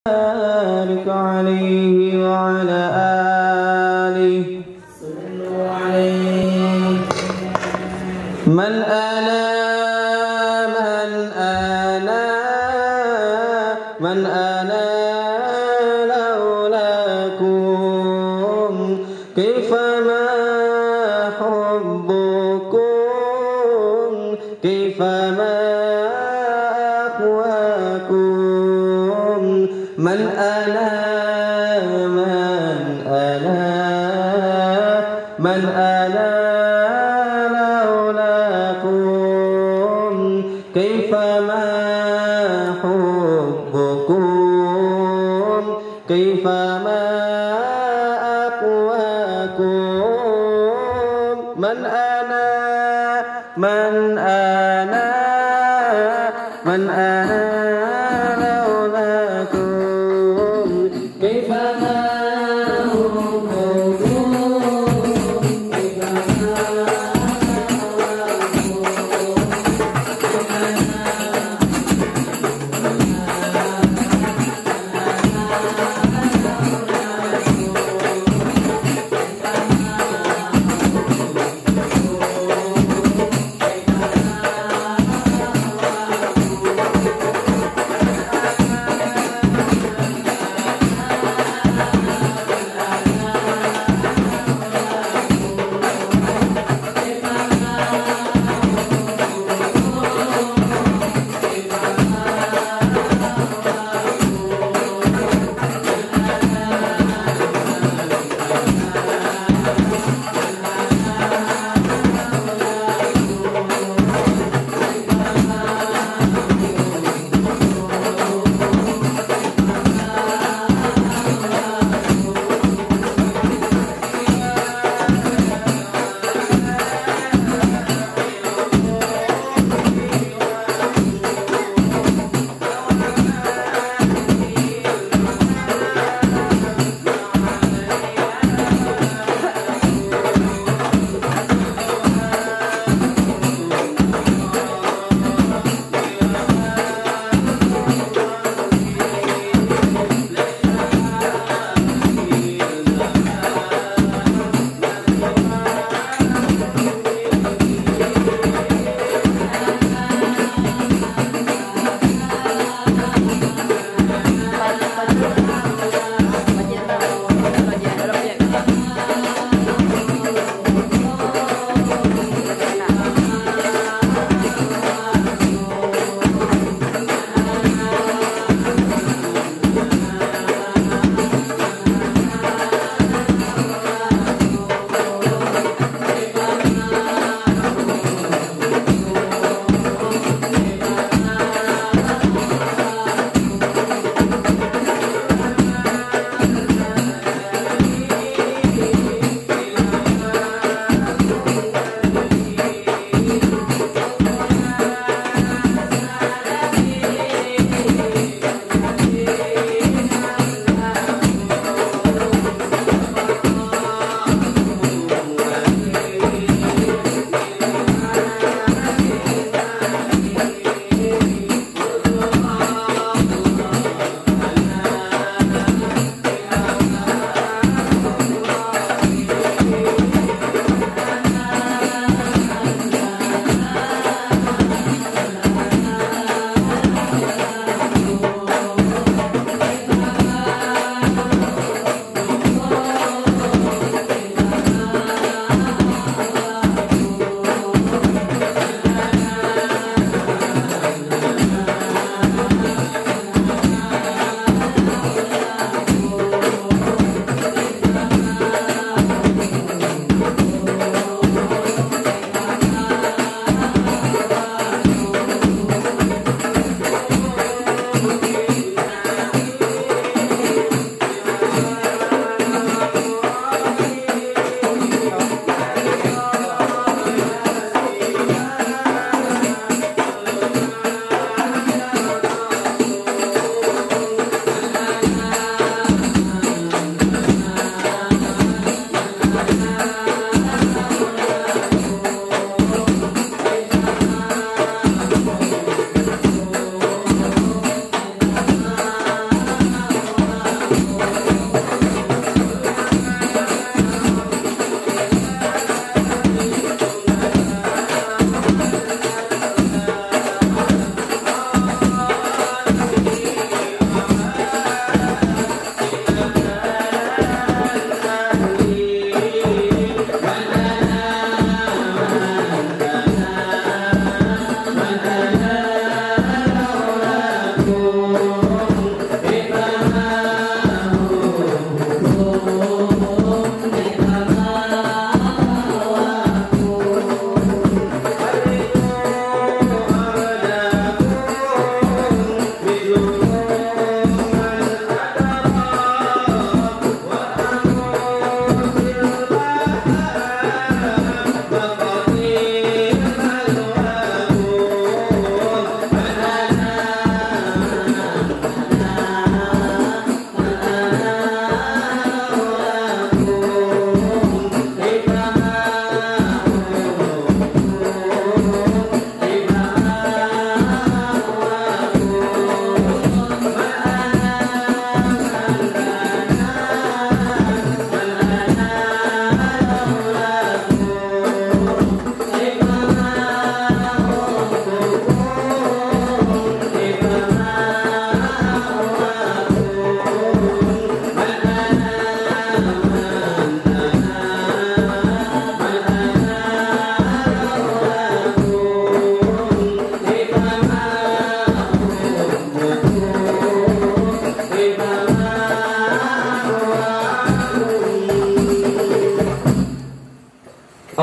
بارك عليه وعلى آله صلوا عليه. من آنا لولاكم كيف ما حبكم كيف ما أقواكم. من أنا لولاكم كيف ما حبكم كيف ما أقواكم. من أنا لولاكم كيف ما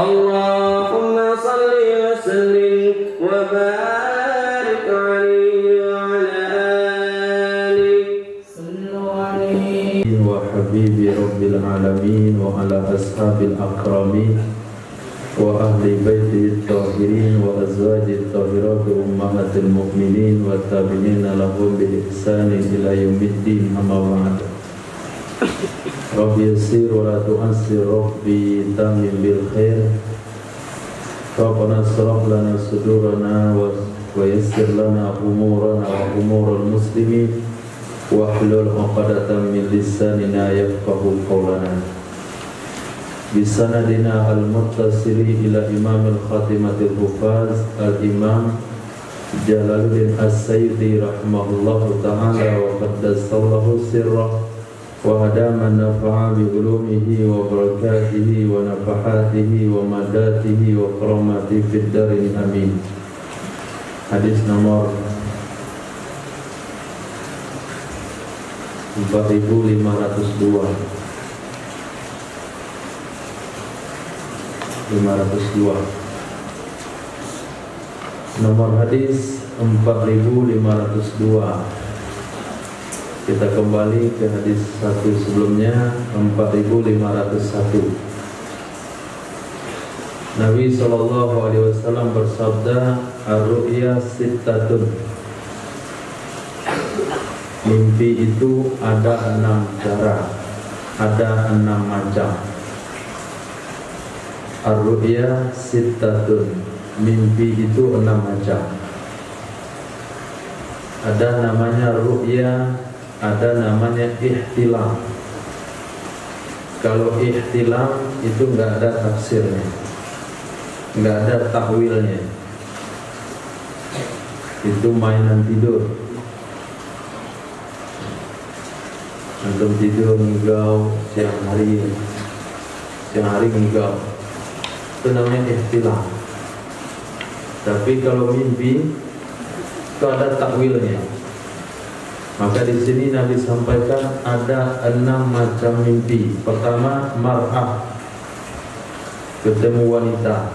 Allahumma salli wa sallim wa barik alaihi wa ala alihi sallu alaihi wa habibi rabbil alamin wa ala ashabil akramin wa ahli baitihi tahirin wa azwajih tahirat ummahatil mu'minin wa tabi'ina lahum bi ihsanin ila yaumiddin amma ba'd. Rabbi yassir wa la tu'assir, Rabbi tamim bil khair. Rabbana shrah lana sudurana wa yassir lana umurana wa umural muslimin wahlul 'uqdatam min lisanina yafqahu qawlana. Bisanadina al-muttasili ila imamil khatimatil hufaz al-imam Jalaluddin As-Sayyidi rahimahullahu ta'ala wa qaddasallahu sirrah wa hadama nafa'a bi ulumihi wa barakatihi wa nafahatihi wa madatihi wa karamatihi fid darin amin. Hadis nomor 4502. Nomor hadis 4502. Kita kembali ke hadis satu sebelumnya, 4501. Nabi SAW bersabda, ar-ru'ya sittatun. Mimpi itu ada 6 cara, ada 6 macam. Ar-ru'ya sittatun, mimpi itu 6 macam. Ada namanya ru'ya, ada namanya ihtilam. Kalau ihtilam itu enggak ada tafsirnya, enggak ada takwilnya. Itu mainan tidur. Antum tidur ngigau siang hari ngigau, itu namanya ihtilam. Tapi kalau mimpi itu ada takwilnya. Maka di sini Nabi sampaikan ada 6 macam mimpi. Pertama, mar'ah, ketemu wanita.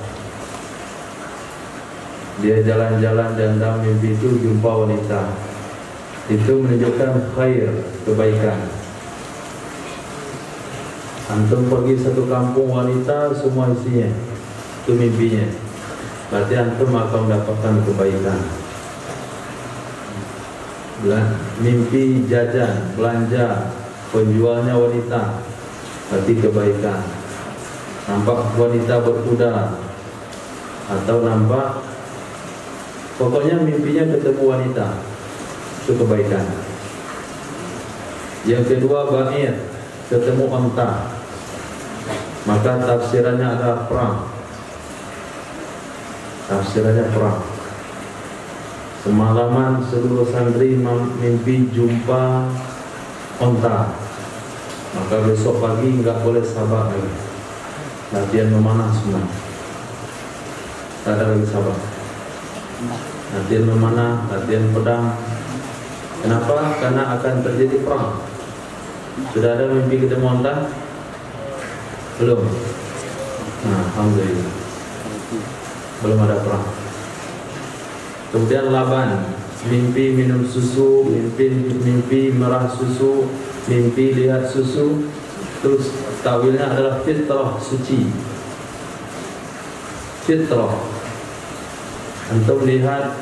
Dia jalan-jalan dan dalam mimpi itu jumpa wanita. Itu menunjukkan khair, kebaikan. Antum pergi satu kampung wanita, semua isinya itu mimpinya, berarti antum akan mendapatkan kebaikan. Mimpi jajan, belanja, penjualnya wanita, berarti kebaikan. Nampak wanita berkuda, atau nampak, pokoknya mimpinya ketemu wanita, itu kebaikan. Yang kedua, ba'ir, ketemu onta, maka tafsirannya adalah perang. Tafsirannya perang. Semalaman seluruh santri mimpi jumpa onta, maka besok pagi enggak boleh sabar lagi, latihan memanah semua. Tak ada lagi sabar. Latihan memanah, latihan pedang. Kenapa? Karena akan terjadi perang. Sudah ada mimpi ketemu onta? Belum? Nah, alhamdulillah, belum ada perang. Kemudian laban, mimpi minum susu, mimpi merah susu, mimpi lihat susu. Terus tawilnya adalah fitrah, suci. Fitrah, antum lihat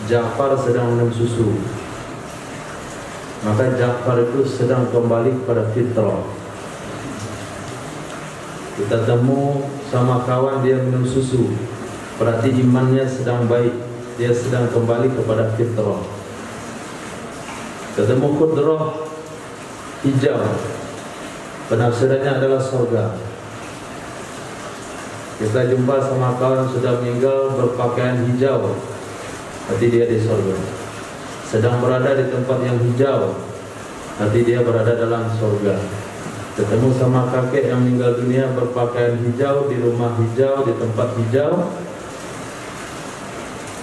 Ja'far sedang minum susu, maka Ja'far itu sedang kembali kepada fitrah. Kita temu sama kawan dia minum susu, berarti imannya sedang baik, dia sedang kembali kepada fitrah. Ketemu khudrah hijau, penafsirannya adalah surga. Kita jumpa sama kawan sudah meninggal berpakaian hijau, berarti dia di surga. Sedang berada di tempat yang hijau, berarti dia berada dalam surga. Ketemu sama kakek yang meninggal dunia berpakaian hijau, di rumah hijau, di tempat hijau,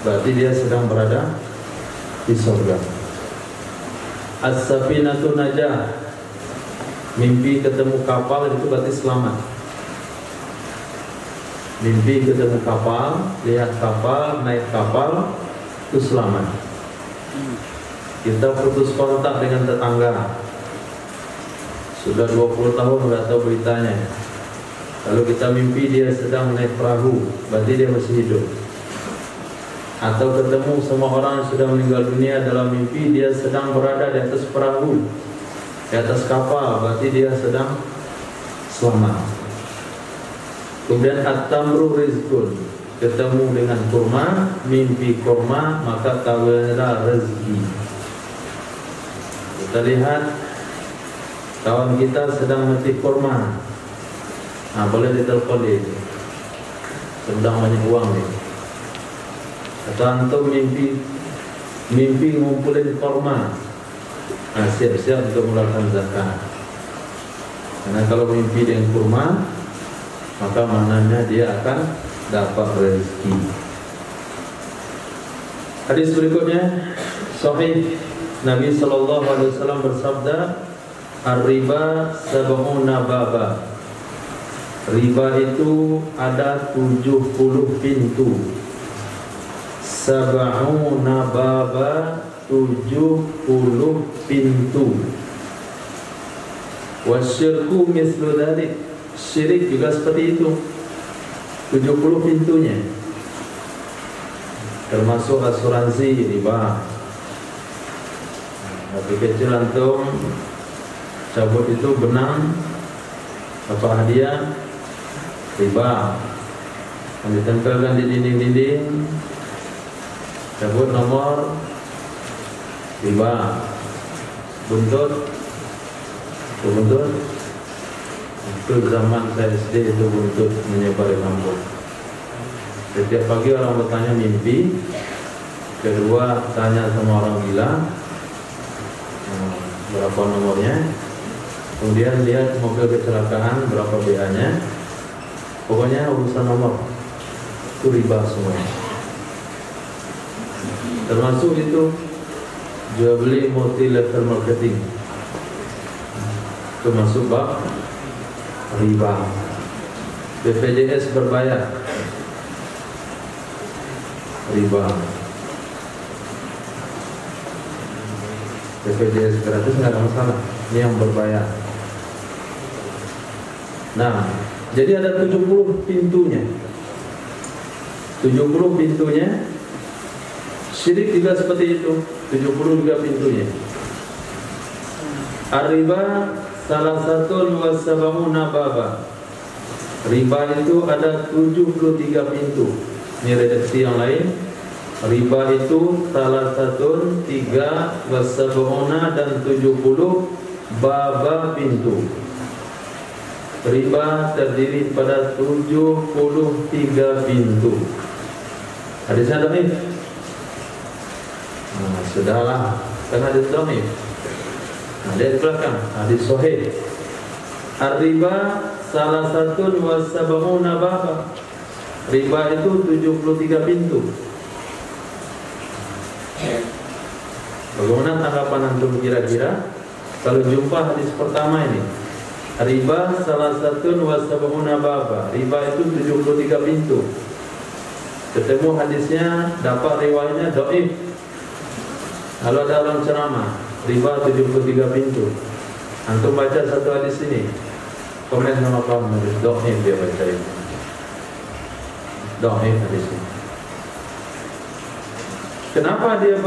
berarti dia sedang berada di surga. As-safinatun najah, mimpi ketemu kapal itu berarti selamat. Mimpi ketemu kapal, lihat kapal, naik kapal, itu selamat. Kita putus kontak dengan tetangga, sudah 20 tahun nggak tahu beritanya. Lalu kita mimpi dia sedang naik perahu, berarti dia masih hidup. Atau ketemu sama orang yang sudah meninggal dunia dalam mimpi, dia sedang berada di atas perahu, di atas kapal, berarti dia sedang selamat. Kemudian at-tamru rizqun, ketemu dengan kurma, mimpi kurma, maka tahulah rezeki. Kita lihat kawan kita sedang metik kurma, nah boleh ditelepon dia, sedang banyak uang nih. Atau antum mimpi ngumpulin kurma, nah siap-siap untuk mengeluarkan zakat. Karena kalau mimpi dengan kurma, maka maknanya dia akan dapat rezeki. Hadis berikutnya sahih, Nabi SAW bersabda, ar-riba sab'una baba. Riba itu ada 70 pintu. Sab'una baba, 70 pintu. Wasyirku mislu dzalik, syirik juga seperti itu, 70 pintunya. Termasuk asuransi riba. Tapi kecil antum cabut itu benang apa hadiah riba, yang ditempelkan di dinding-dinding, cabut nomor riba, buntut itu zaman saya SD, itu buntut menyebar di kampung. Setiap pagi orang bertanya mimpi, kedua tanya sama orang gila berapa nomornya, kemudian lihat mobil kecelakaan berapa BA-nya, pokoknya urusan nomor itu riba semuanya. Termasuk itu jual beli multi level marketing, termasuk bab riba. BPJS berbayar, riba. BPJS gratis nggak ada masalah, ini yang berbayar. Nah, jadi ada 70 pintunya. 70 pintunya. Syirik juga seperti itu, 70 juga pintunya. Ar-riba salah satu wasabamuna baba. Riba itu ada 73 pintu. Ini redaksi yang lain. Riba itu salah satu 3 wasabamuna dan 70 baba pintu. Riba terdiri pada 73 pintu. Hadisnya dhaif. Nah, sudahlah, karena hadis dhaif. Nah, dia di belakang hadis sahih. Ar-riba salah satu wasabamuna baba. Riba itu 73 pintu. Bagaimana tanggapan antum kira-kira kalau jumpa hadis pertama ini? Riba salah satu wasabamuna baba. Riba itu 73 pintu. Ketemu hadisnya, dapat riwayatnya dhaif. Kalau ada orang ceramah, riba 73 pintu, antum baca satu hadis ini, komen sama kamu, dhaif dia baca itu, dhaif hadis ini. Kenapa dia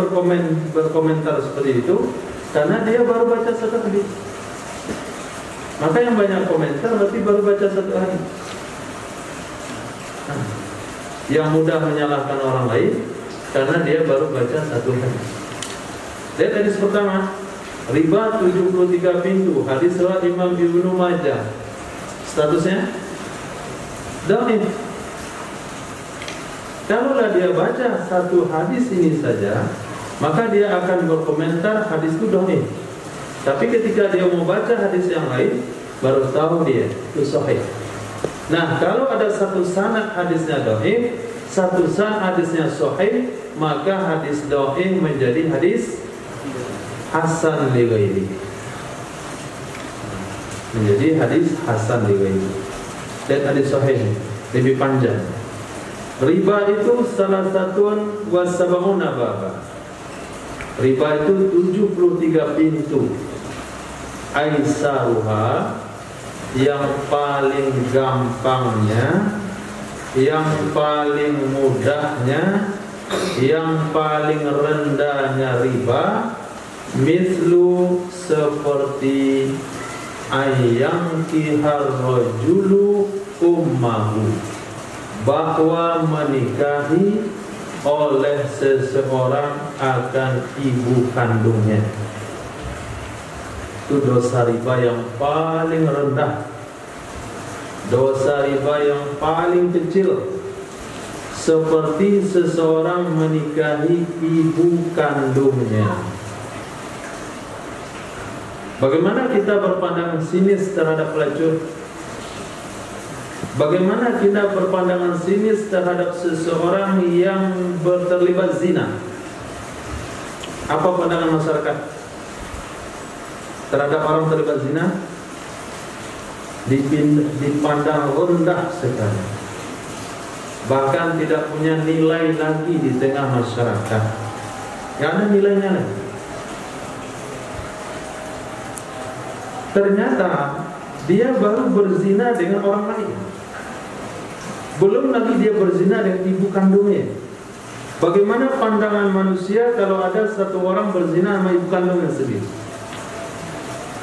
berkomentar seperti itu? Karena dia baru baca satu hadis. Maka yang banyak komentar berarti baru baca satu hadis. Yang mudah menyalahkan orang lain karena dia baru baca satu hadis. Lihat hadis pertama, riba 73 pintu, hadis riwayat Imam Ibnu Majah. Statusnya dhaif. Kalaulah dia baca satu hadis ini saja, maka dia akan berkomentar hadis itu dhaif. Tapi ketika dia mau baca hadis yang lain, baru tahu dia itu sahih. Nah, kalau ada satu sanad hadisnya dhaif, satu sanad hadisnya sahih, maka hadis dhaif menjadi hadis hasan li ghairi. Menjadi hadis hasan li ghairi. Dan hadis sahih. lebih panjang. Riba itu salah satuan wasabahuna baba. Riba itu 73 pintu. Aisaruha, yang paling gampangnya, yang paling mudahnya, yang paling rendahnya riba, mislu seperti ayang kihar rajulu ummahu, bahwa menikahi oleh seseorang akan ibu kandungnya. Itu dosa riba yang paling rendah, dosa riba yang paling kecil, seperti seseorang menikahi ibu kandungnya. Bagaimana kita berpandangan sinis terhadap pelacur? Bagaimana kita berpandangan sinis terhadap seseorang yang terlibat zina? Apa pandangan masyarakat terhadap orang terlibat zina? Dipandang rendah sekali, bahkan tidak punya nilai lagi di tengah masyarakat. Tidak ada nilainya lagi. Ternyata dia baru berzina dengan orang lain, belum lagi dia berzina dengan ibu kandungnya. Bagaimana pandangan manusia kalau ada satu orang berzina sama ibu kandungnya sendiri?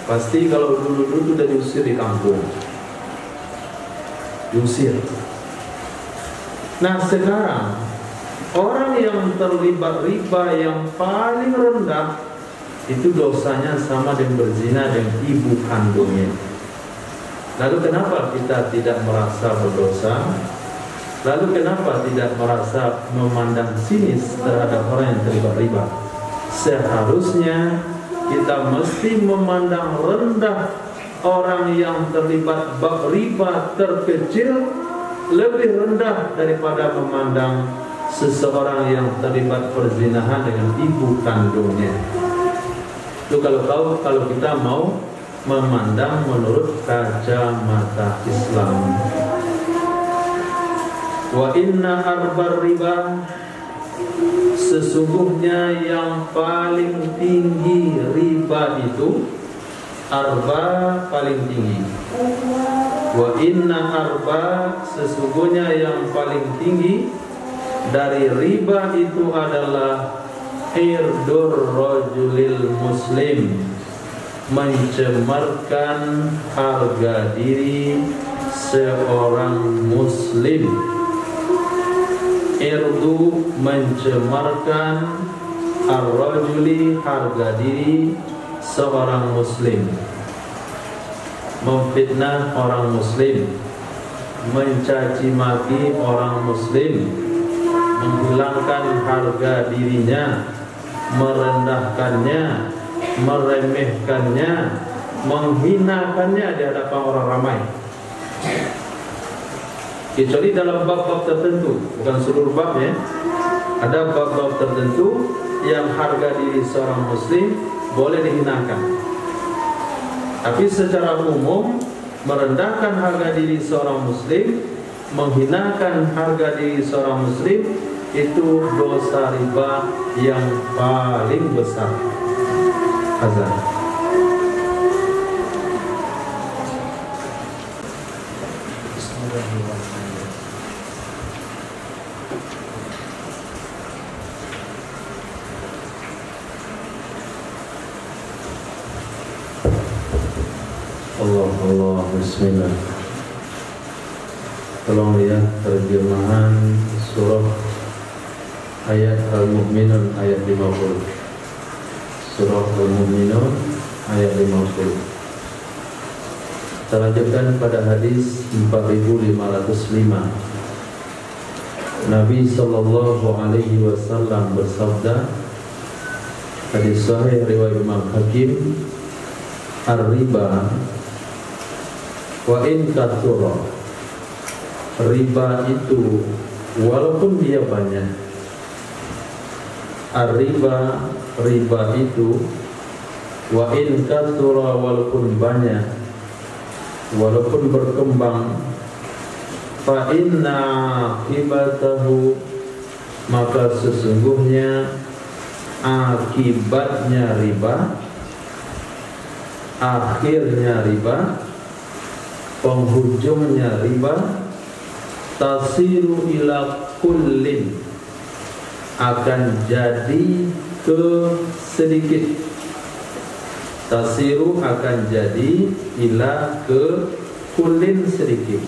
Pasti kalau dulu-dulu sudah diusir di kampung, diusir. Nah sekarang orang yang terlibat riba yang paling rendah itu dosanya sama dengan berzina dengan ibu kandungnya. Lalu kenapa kita tidak merasa berdosa? Lalu kenapa tidak merasa memandang sinis terhadap orang yang terlibat riba? Seharusnya kita mesti memandang rendah orang yang terlibat bab riba terkecil, lebih rendah daripada memandang seseorang yang terlibat perzinahan dengan ibu kandungnya. Itu kalau kita mau memandang menurut kacamata Islam. Wa inna arbar riba, sesungguhnya yang paling tinggi riba itu, arba paling tinggi. Wa inna arba, sesungguhnya yang paling tinggi dari riba itu adalah irdur rajulil muslim, mencemarkan harga diri seorang muslim. Irdu, mencemarkan, ar-rajuli, harga diri seorang muslim, memfitnah orang muslim, mencaci maki orang muslim, menghilangkan harga dirinya, merendahkannya, meremehkannya, menghinakannya di hadapan orang ramai. Kecuali dalam bab-bab tertentu, bukan seluruh bab ya. Ada bab-bab tertentu yang harga diri seorang muslim boleh dihinakan. Tapi secara umum merendahkan harga diri seorang muslim, menghinakan harga diri seorang muslim, itu dosa riba yang paling besar. Azan. Allah, bismillah. Tolong lihat terjemahan surah ayat Al-Mu'minun ayat 50. Surah Al-Mu'minun ayat 50. Kita lanjutkan pada hadis 4505. Nabi sallallahu alaihi wasallam bersabda, hadis sahih riwayat Imam Hakim, ar-riba wa in kathura, riba itu walaupun dia banyak, ar-riba, riba itu, wa in kathura, walaupun banyak, walaupun berkembang, fa inna akibatahu, maka sesungguhnya akibatnya riba, akhirnya riba, penghujungnya riba, tasiru ila kullin, akan jadi ke sedikit. Tasiru akan jadi ila ke kullin sedikit.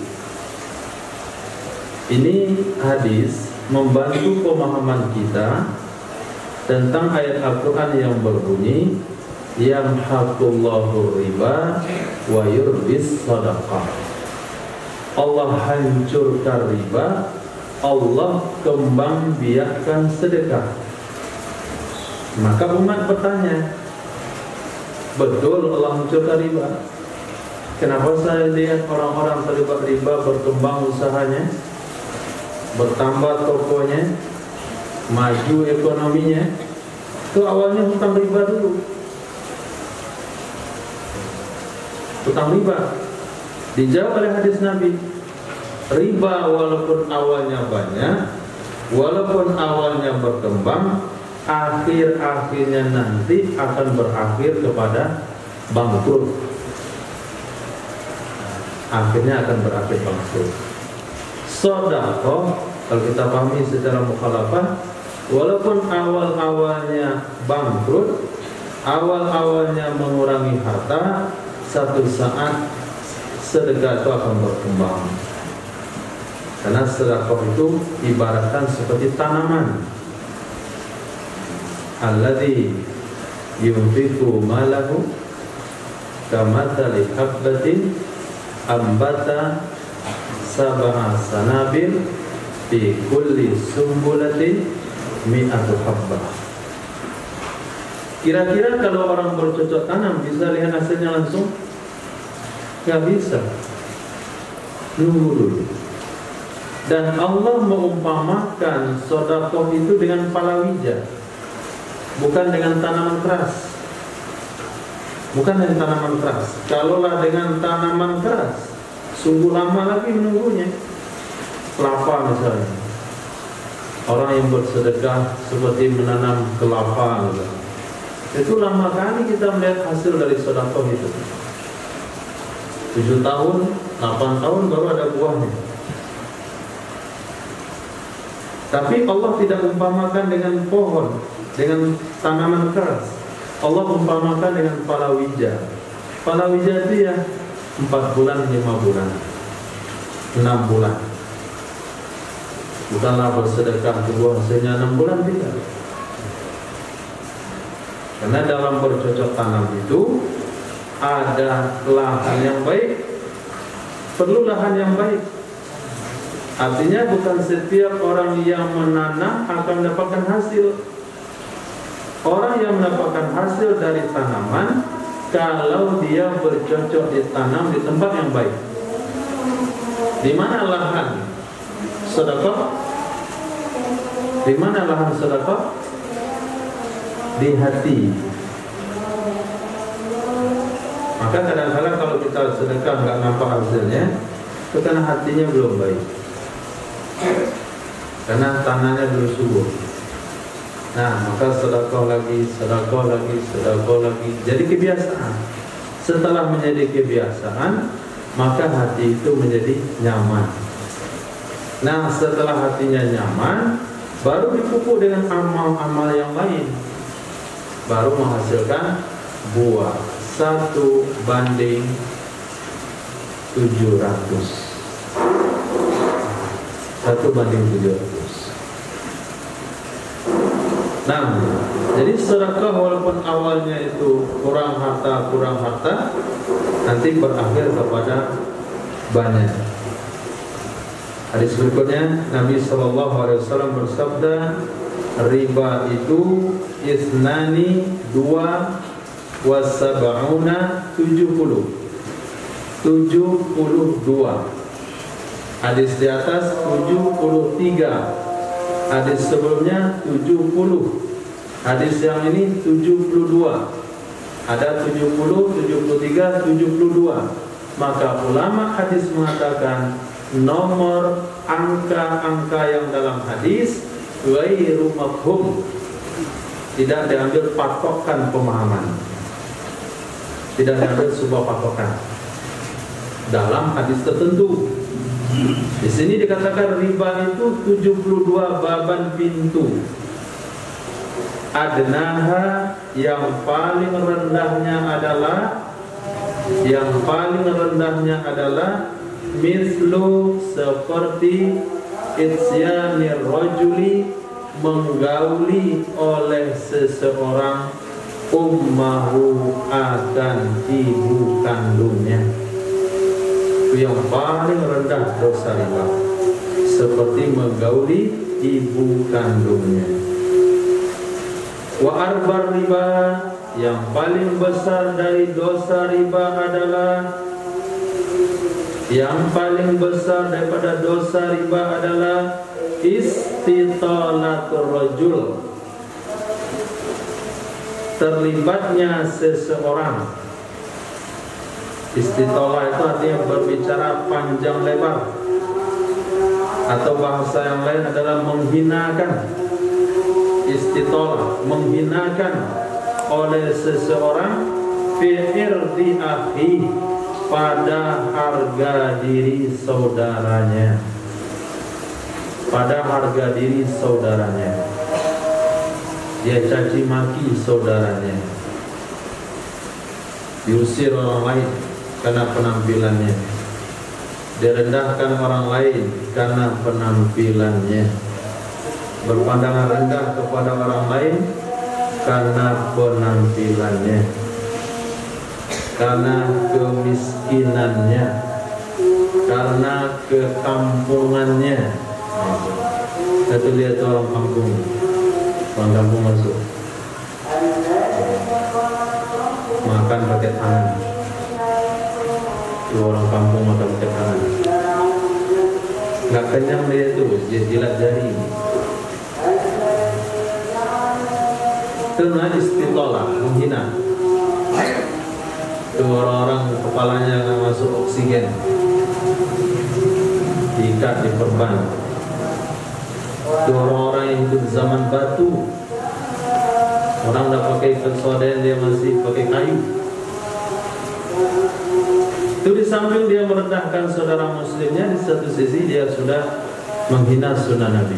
Ini hadis membantu pemahaman kita tentang ayat Al-Quran yang berbunyi yamhaqullahu riba wa yurbis sadaqah. Allah hancurkan riba, Allah kembang biakkan sedekah. Maka umat bertanya, betul Allah hancurkan riba? Kenapa saya lihat orang-orang terlibat riba berkembang usahanya, bertambah tokonya, maju ekonominya? Itu awalnya hutang riba dulu. Hutang riba. Dijawab oleh hadis Nabi, riba walaupun awalnya banyak, walaupun awalnya berkembang, akhir-akhirnya nanti akan berakhir kepada bangkrut. Akhirnya akan berakhir bangkrut. Sedekah, kalau kita pahami secara mukhalafah, walaupun awal-awalnya bangkrut, awal-awalnya mengurangi harta, satu saat sedekah itu akan berkembang. Karena sedekah itu ibaratkan seperti tanaman. Alladzi yunfiqu malahu kamathali habbatin ambata sab'a sanabil fi kulli sumbulatin mi'atu habbah. Kira-kira kalau orang bercocok tanam bisa lihat hasilnya langsung? Gak bisa, nunggu dulu. Dan Allah mengumpamakan sedekah itu dengan palawija, bukan dengan tanaman keras. Bukan dengan tanaman keras. Kalaulah dengan tanaman keras, sungguh lama lagi menunggunya. Kelapa misalnya, orang yang bersedekah seperti menanam kelapa, itu lama kali kita melihat hasil dari sedekah itu. 7 tahun, 8 tahun baru ada buahnya. Tapi Allah tidak umpamakan dengan pohon, dengan tanaman keras. Allah umpamakan dengan palawija. Palawija itu ya 4 bulan, 5 bulan, 6 bulan. Bukanlah bersedekah buah hasilnya 6 bulan, tidak. Karena dalam bercocok tanam itu ada lahan yang baik, perlu lahan yang baik. Artinya bukan setiap orang yang menanam akan mendapatkan hasil. Orang yang mendapatkan hasil dari tanaman kalau dia bercocok ditanam di tempat yang baik. Di mana lahan sedekah? Di mana lahan sedekah? Di hati. Maka kadang-kadang kalau kita sedekah nggak nampak hasilnya, itu karena hatinya belum baik. Karena tanahnya belum subur. Nah, maka sedekah lagi, sedekah lagi, sedekah lagi. Jadi kebiasaan. Setelah menjadi kebiasaan, maka hati itu menjadi nyaman. Nah, setelah hatinya nyaman, baru dipupuk dengan amal-amal yang lain, baru menghasilkan buah 1:700. Nah, jadi sedekah walaupun awalnya itu kurang harta, nanti berakhir kepada banyak. Hadis berikutnya Nabi SAW bersabda, riba itu isnani 2 wasab'una 72. Hadis di atas 73. Hadis sebelumnya 70. Hadis yang ini 72. Ada 70, 73, 72. Maka ulama hadis mengatakan nomor angka-angka yang dalam hadis ghairu mafhum, tidak diambil patokan pemahaman, tidak diambil sebuah patokan dalam hadis tertentu. Di sini dikatakan riba itu 72 baban pintu. Adnaha, yang paling rendahnya adalah mislu, seperti itsyani rajuli, menggauli oleh seseorang ummahu, akan ibu kandungnya. Yang paling rendah dosa riba, seperti menggauli ibu kandungnya. Wa arbar riba, yang paling besar dari dosa riba adalah, yang paling besar daripada dosa riba adalah istitalatul rajul, terlibatnya seseorang. Istitolah itu artinya berbicara panjang lebar, atau bahasa yang lain adalah menghinakan. Istitolah, menghinakan oleh seseorang fi irdi akhi, pada harga diri saudaranya, pada harga diri saudaranya. Dia caci maki saudaranya, diusir orang lain karena penampilannya, direndahkan orang lain karena penampilannya, berpandangan rendah kepada orang lain karena penampilannya, karena kemiskinannya, karena kekampungannya. Satu lihat orang kampung masuk, makan pakai tangan. Orang kampung makan pakai tangan, nggak kenyang dia tuh, dia jilat jari. Itu namanya istitolah, menghina. Itu orang-orang kepalanya nggak masuk oksigen, diikat, diperban. Itu orang-orang yang hidup zaman batu. Orang udah pakai persoalan, dia masih pakai kayu. Itu di samping dia merendahkan saudara muslimnya, di satu sisi dia sudah menghina sunnah Nabi.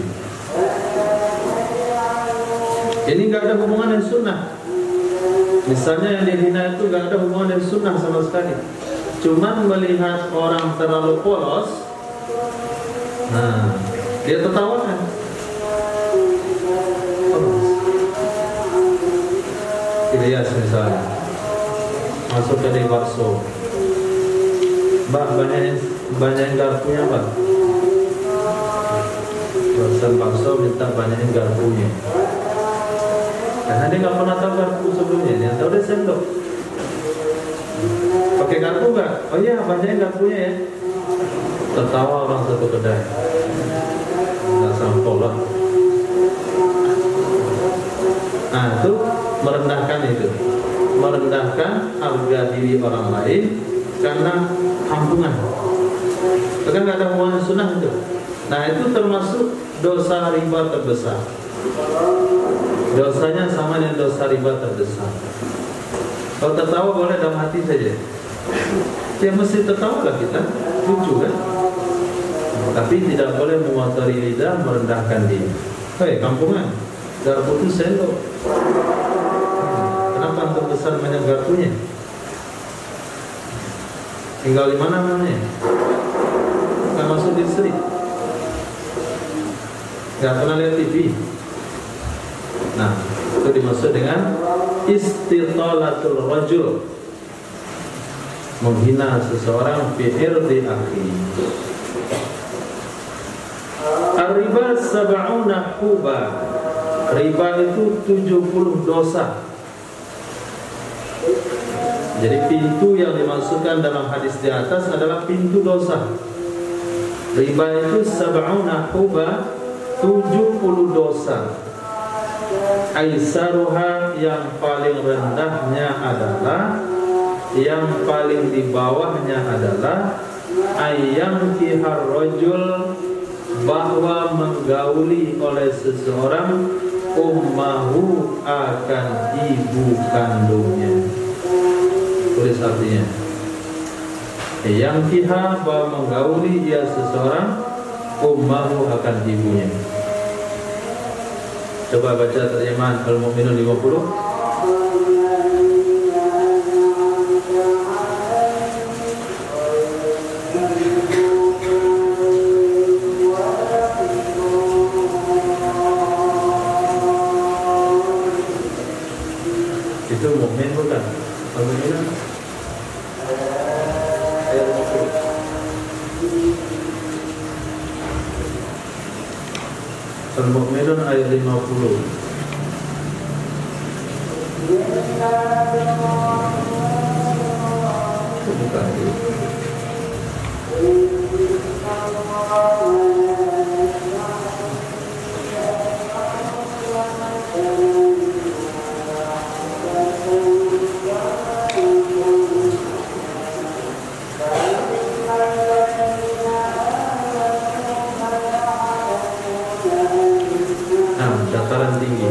Ini nggak ada hubungan dengan sunnah. Misalnya yang dihina itu nggak ada hubungan dengan sunnah sama sekali. Cuman melihat orang terlalu polos, nah dia tertawakan. Ilyas misalnya masuk ke bakso, Mbak, banyakin garpunya, Mbak. Pesan bakso minta banyakin garpunya. Karena dia nggak pernah tahu garpu sebelumnya, dia tahu dia sendok. Pakai garpu nggak? Oh iya, banyakin garpunya ya. Tertawa orang satu kedai. Nggak sampol lah. Nah itu merendahkan harga diri orang lain karena kampungan. Itu kan nggak ada hubungan sunnah itu. Nah itu termasuk dosa riba terbesar. Dosanya sama dengan dosa riba terbesar. Kalau tertawa boleh dalam hati saja. Ya mesti tertawa lah kita, lucu kan? Tapi tidak boleh mengotori lidah, merendahkan diri. Hei kampungan, garpu itu sendok. Kenapa antum besar banyak garpunya? Tinggal di mana namanya? Nggak masuk listrik, nggak pernah lihat TV. Nah, itu dimaksud dengan istitalatul rajul, menghina seseorang fi irdi akhi. Ar-riba sab'una huba. Riba itu 70 dosa. Jadi pintu yang dimaksudkan dalam hadis di atas adalah pintu dosa. Riba itu sab'una huba, 70 dosa. Aisaruha, yang paling rendahnya adalah, yang paling di bawahnya adalah ayam kihar rojul, bahwa menggauli oleh seseorang ummahu, akan ibu kandungnya. Tulis artinya. Yang kiha, bahwa menggauli ia seseorang ummahu, akan ibunya. Coba baca terjemahan Al-Mu'minun 50. Itu mukmin bukan? Al-Mu'minun ayat 50. Al-Mu'minun ayat 50. Bukan. Dataran tinggi.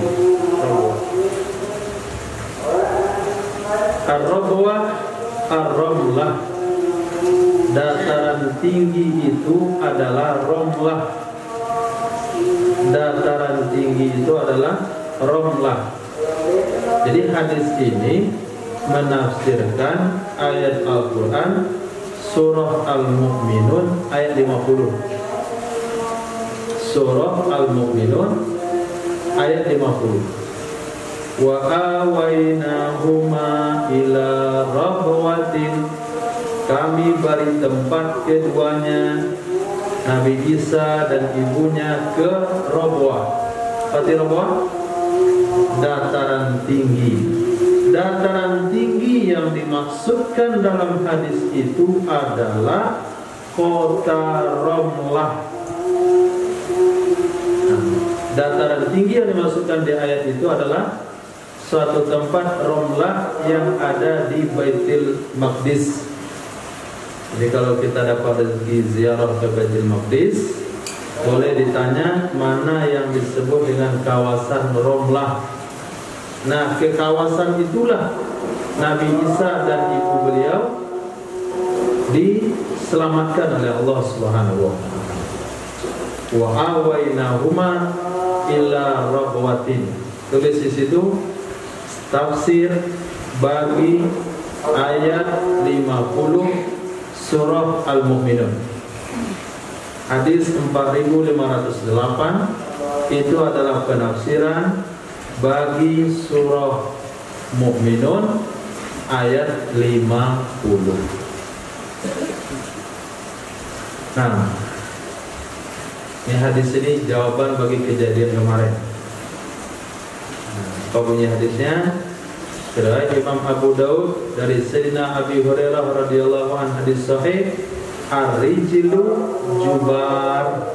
Ar-Rabwah, Ar-Ramlah. Dataran tinggi itu adalah Ramlah. Dataran tinggi itu adalah Ramlah. Jadi hadis ini menafsirkan ayat Al-Quran surah Al-Mu'minun ayat 50. Surah Al-Mu'minun ayat 50. Wa awainahuma ila rahwatin, kami beri tempat keduanya, Nabi Isa dan ibunya, ke Rabwah. Arti Rabwah? Dataran tinggi. Dataran tinggi yang dimaksudkan dalam hadis itu adalah kota Ramlah. Dataran tinggi yang dimaksudkan di ayat itu adalah suatu tempat Ramlah yang ada di Baitul Maqdis. Jadi kalau kita dapat rezeki ziarah ke Baitul Maqdis, boleh ditanya mana yang disebut dengan kawasan Ramlah. Nah, ke kawasan itulah Nabi Isa dan ibu beliau diselamatkan oleh Allah Subhanahu wa taala. Wa awainahuma ila rahwatin. Tulis di situ tafsir bagi ayat 50 surah Al-Mu'minun. Hadis 4508 itu adalah penafsiran bagi surah Mu'minun ayat 50. Nah, ini hadis ini jawaban bagi kejadian kemarin. Apa bunyi hadisnya? Riwayat Imam Abu Daud dari Sayyidina Abi Hurairah radhiyallahu anhu, hadis sahih. Ar-rijlu jubar.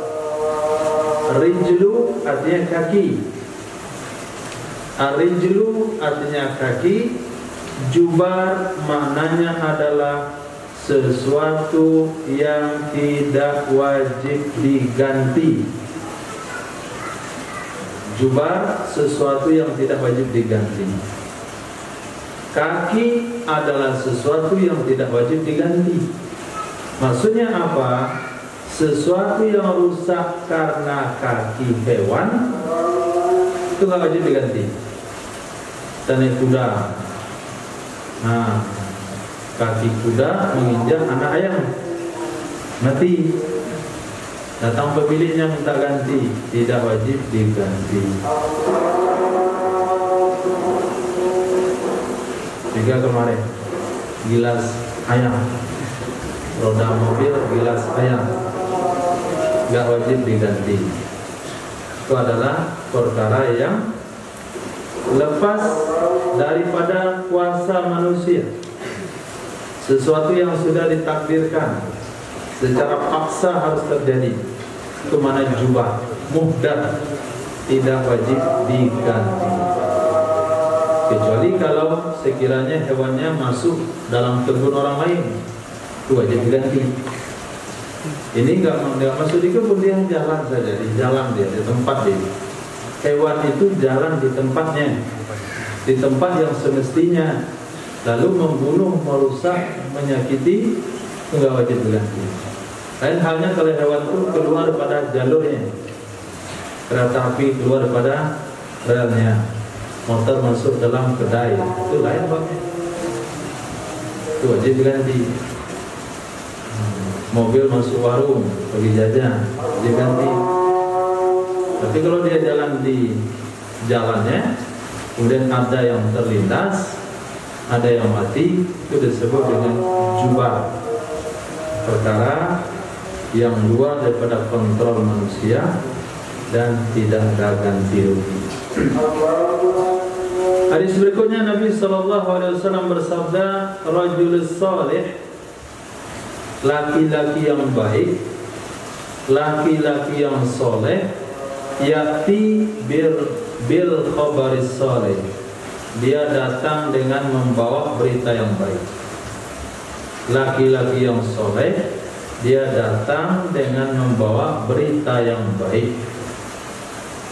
Rijlu artinya kaki. Ar-rijlu artinya kaki. Jubar maknanya adalah sesuatu yang tidak wajib diganti. Jubar sesuatu yang tidak wajib diganti. Kaki adalah sesuatu yang tidak wajib diganti. Maksudnya apa? Sesuatu yang rusak karena kaki hewan itu nggak wajib diganti. Tanduk kuda. Nah, kaki kuda menginjak anak ayam, mati. Datang pemiliknya minta ganti, tidak wajib diganti. Juga kemarin gilas ayam, roda mobil, gilas ayam, nggak wajib diganti. Itu adalah perkara yang lepas daripada kuasa manusia. Sesuatu yang sudah ditakdirkan secara paksa harus terjadi. Itu mana jubah, muhdats, tidak wajib diganti. Kecuali kalau sekiranya hewannya masuk dalam kebun orang lain, itu wajib diganti. Ini nggak masuk di kebun, dia jalan saja, di jalan dia, di tempat dia. Hewan itu jalan di tempatnya, di tempat yang semestinya. Lalu membunuh, merusak, menyakiti, nggak wajib diganti. Lain halnya kalau hewan itu keluar pada jalurnya, kereta api keluar pada relnya, motor masuk dalam kedai, itu lain babnya, itu wajib diganti. Mobil masuk warung pergi jajan, wajib ganti. Tapi kalau dia jalan di jalannya, kemudian ada yang terlintas, ada yang mati, itu disebut dengan jubar, perkara yang luar daripada kontrol manusia dan tidak ada ganti rugi. Hadis berikutnya Nabi SAW bersabda, rajulus salih, laki-laki yang baik, laki-laki yang soleh, yati bil khabaris soleh, dia datang dengan membawa berita yang baik. Laki-laki yang soleh, dia datang dengan membawa berita yang baik.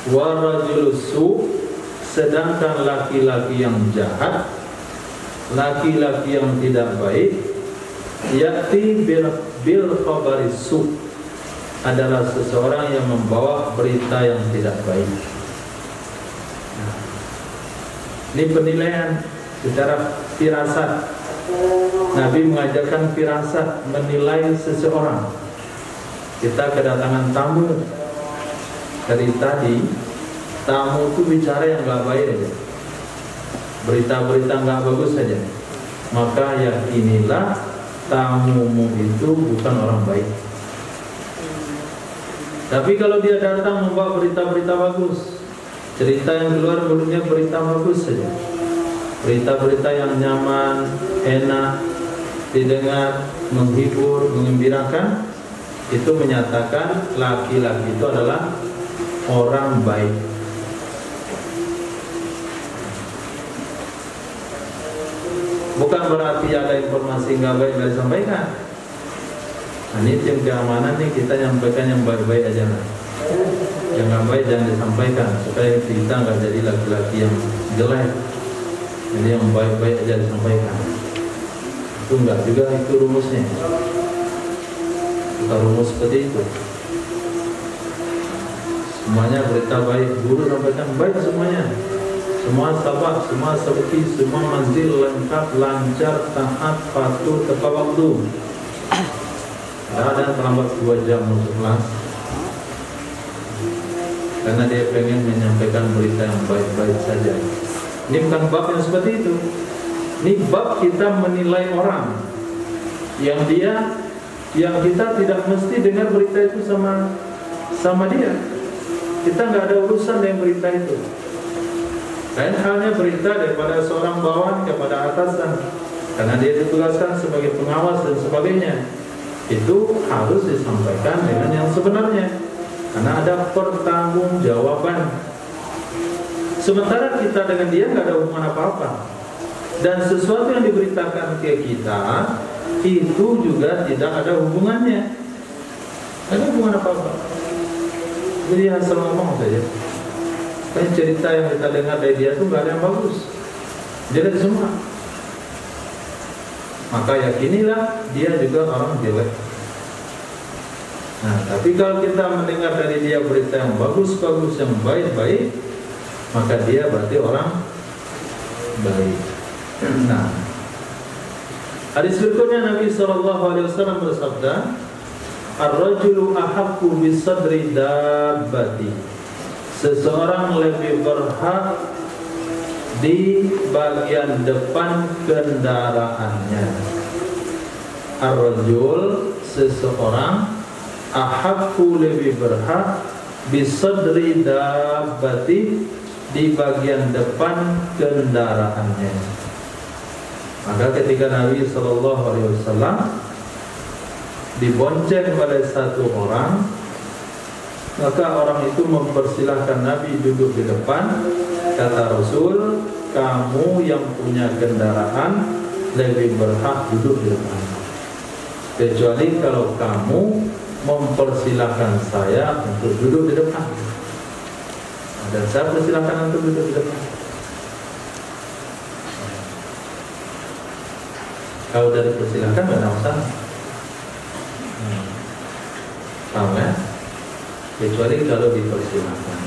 Wa rajulus su, sedangkan laki-laki yang jahat, laki-laki yang tidak baik, yati bil khabaris su, adalah seseorang yang membawa berita yang tidak baik. Ini penilaian secara firasat. Nabi mengajarkan firasat, menilai seseorang. Kita kedatangan tamu, dari tadi tamu itu bicara yang nggak baik aja, berita-berita nggak bagus saja, maka yakinilah tamumu itu bukan orang baik. Tapi kalau dia datang membawa berita-berita bagus, cerita yang keluar mulutnya berita bagus saja, berita-berita yang nyaman, enak didengar, menghibur, mengembirakan, itu menyatakan laki-laki itu adalah orang baik. Bukan berarti ada informasi nggak baik nggak disampaikan. Nah, ini tim keamanan nih, kita nyampaikan yang baik-baik aja lah. Yang nggak baik jangan disampaikan, supaya kita nggak jadi laki-laki yang jelek. Jadi yang baik-baik aja disampaikan. Itu enggak juga itu rumusnya. Bukan rumus seperti itu. Semuanya berita baik, guru sampaikan baik semuanya. Semua sahabat, semua seperti semua manzil lengkap, lancar, taat, patuh, tepat waktu. Tidak ada yang terlambat 2 jam untuk kelas, karena dia pengen menyampaikan berita yang baik-baik saja. Ini bukan bab yang seperti itu. Ini bab kita menilai orang yang kita tidak mesti dengar berita itu sama dia. Kita nggak ada urusan dengan berita itu. Lain halnya berita daripada seorang bawahan kepada atasan, karena dia ditugaskan sebagai pengawas dan sebagainya. Itu harus disampaikan dengan yang sebenarnya, karena ada pertanggungjawaban. Sementara kita dengan dia nggak ada hubungan apa-apa, dan sesuatu yang diberitakan ke kita itu juga tidak ada hubungannya, ada hubungan apa-apa. Jadi asal ngomong saja. Kan cerita yang kita dengar dari dia itu nggak ada yang bagus, jelek semua. Maka yakinilah dia juga orang jelek. Nah, tapi kalau kita mendengar dari dia berita yang bagus-bagus, yang baik-baik, maka dia berarti orang baik. Nah, hadis berikutnya Nabi SAW bersabda, ar-rajulu ahaqqu bisadri dabbati, seseorang lebih berhak di bagian depan kendaraannya. Ar-rajul, seseorang, ahaqqu, lebih berhak, bisadri dabbati, di bagian depan kendaraannya. Maka ketika Nabi SAW dibonceng oleh satu orang, maka orang itu mempersilahkan Nabi duduk di depan. Kata Rasul, kamu yang punya kendaraan lebih berhak duduk di depan. kecuali kalau kamu mempersilahkan saya untuk duduk di depan. Dan saya persilahkan untuk duduk di depan. Kalau dari persilahkan nggak ada masalah. Paham ya? Kecuali kalau dipersilahkan.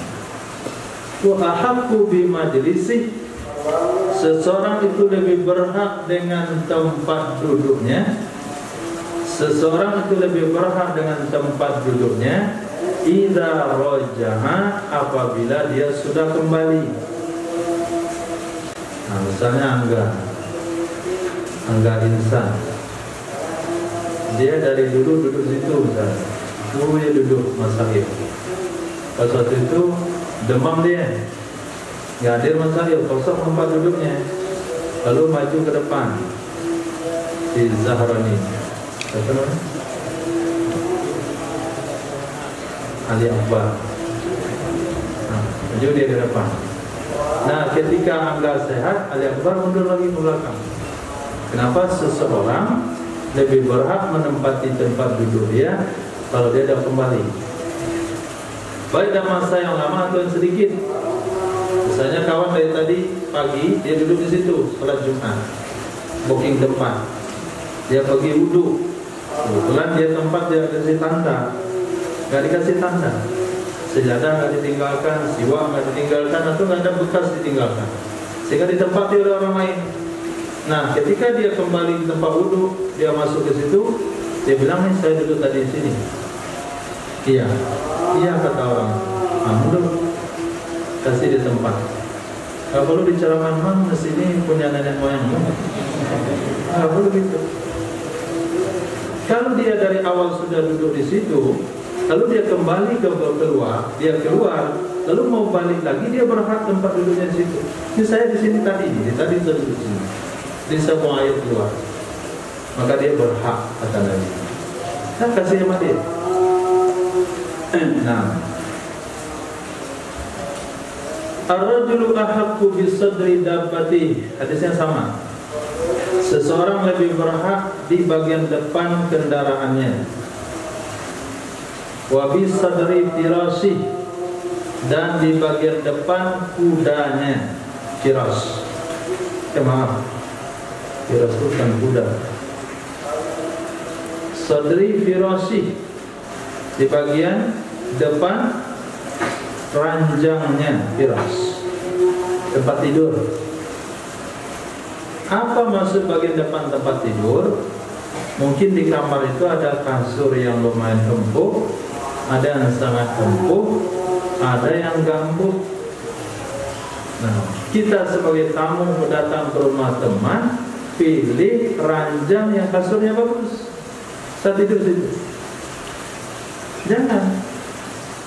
Wa ahaqqu bi majlisi, seseorang itu lebih berhak dengan tempat duduknya. Seseorang itu lebih berhak dengan tempat duduknya idza raja'a, apabila dia sudah kembali. Nah, misalnya Angga insan, dia dari dulu duduk situ misalnya, dia duduk masahib. Pas waktu itu demam dia, nggak hadir masahib, kosong tempat duduknya, lalu maju ke depan di Zahrani, apa namanya? Ali Akbar. Nah, maju dia ke depan. Nah, ketika Angga sehat, Ali Akbar mundur lagi ke belakang. Kenapa? Seseorang lebih berhak menempati tempat duduk dia kalau dia dah kembali, baik dalam masa yang lama atau yang sedikit. Misalnya kawan dari tadi pagi dia duduk di situ sholat Jumat, booking tempat, dia pergi wudhu, kebetulan dia tempat dia kasih tanda, nggak dikasih tanda, sejadah nggak ditinggalkan, siwak nggak ditinggalkan, atau nggak ada bekas ditinggalkan, sehingga ditempati oleh orang lain. Nah, ketika dia kembali ke tempat wudhu, dia masuk ke situ, dia bilang, nih saya duduk tadi di sini. Iya, iya kata orang. Nah, mundur, kasih di tempat. Gak perlu dicerahkan, mang, di sini punya nenek moyangmu. Gak perlu gitu. Kalau dia dari awal sudah duduk di situ, lalu dia kembali keluar, lalu mau balik lagi, dia berhak tempat duduknya di situ. Ini saya di sini tadi saya duduk di sini. Di semua air keluar, maka dia berhak, kata Nabi. Nah, kasih sama dia. Nah, ar-rajulu ahaqqu bi sadri dabbati, hadisnya sama. Seseorang lebih berhak di bagian depan kendaraannya. Wa bi sadri firasih, dan di bagian depan kudanya. Firas. Maaf. Firas itu bukan kuda. Sadri firasih, di bagian depan ranjangnya firas, tempat tidur. Apa maksud bagian depan tempat tidur? Mungkin di kamar itu ada kasur yang lumayan empuk, ada yang sangat empuk, ada yang gambut. Nah, kita sebagai tamu datang ke rumah teman, pilih ranjang yang kasurnya bagus, saya tidur situ. Jangan,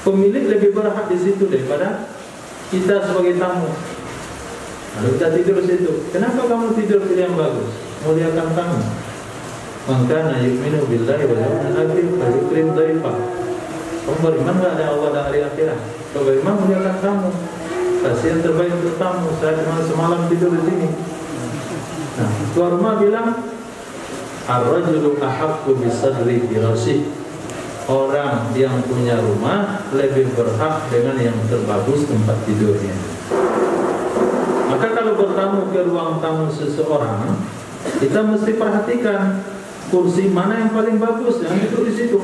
pemilik lebih berhak di situ daripada kita sebagai tamu. Lalu kita tidur situ. Kenapa kamu tidur pilih yang bagus? Muliakan tamu. Maka yu'minu billahi wal yawmil akhir falyukrim dhaifah. Kamu beriman enggak ada Allah dan hari akhirat? Kalau beriman, muliakan tamu. Kasih yang terbaik untuk tamu. Saya cuma semalam tidur di sini. Nah, tuan rumah bilang, ar-rajulu ahaqqu bi sadri firasih. Orang yang punya rumah lebih berhak dengan yang terbagus tempat tidurnya. Maka kalau bertamu ke ruang tamu seseorang, kita mesti perhatikan kursi mana yang paling bagus, jangan duduk di situ.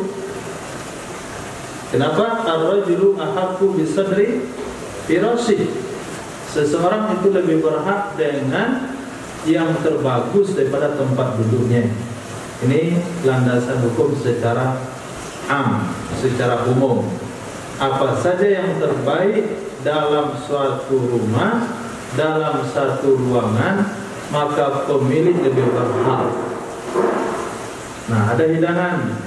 Kenapa? Ar-rajulu ahaqqu bi sadri firasih. Seseorang itu lebih berhak dengan yang terbagus daripada tempat duduknya. Ini landasan hukum secara secara umum. Apa saja yang terbaik dalam suatu rumah, dalam satu ruangan, maka pemilik lebih berhak. Nah, ada hidangan,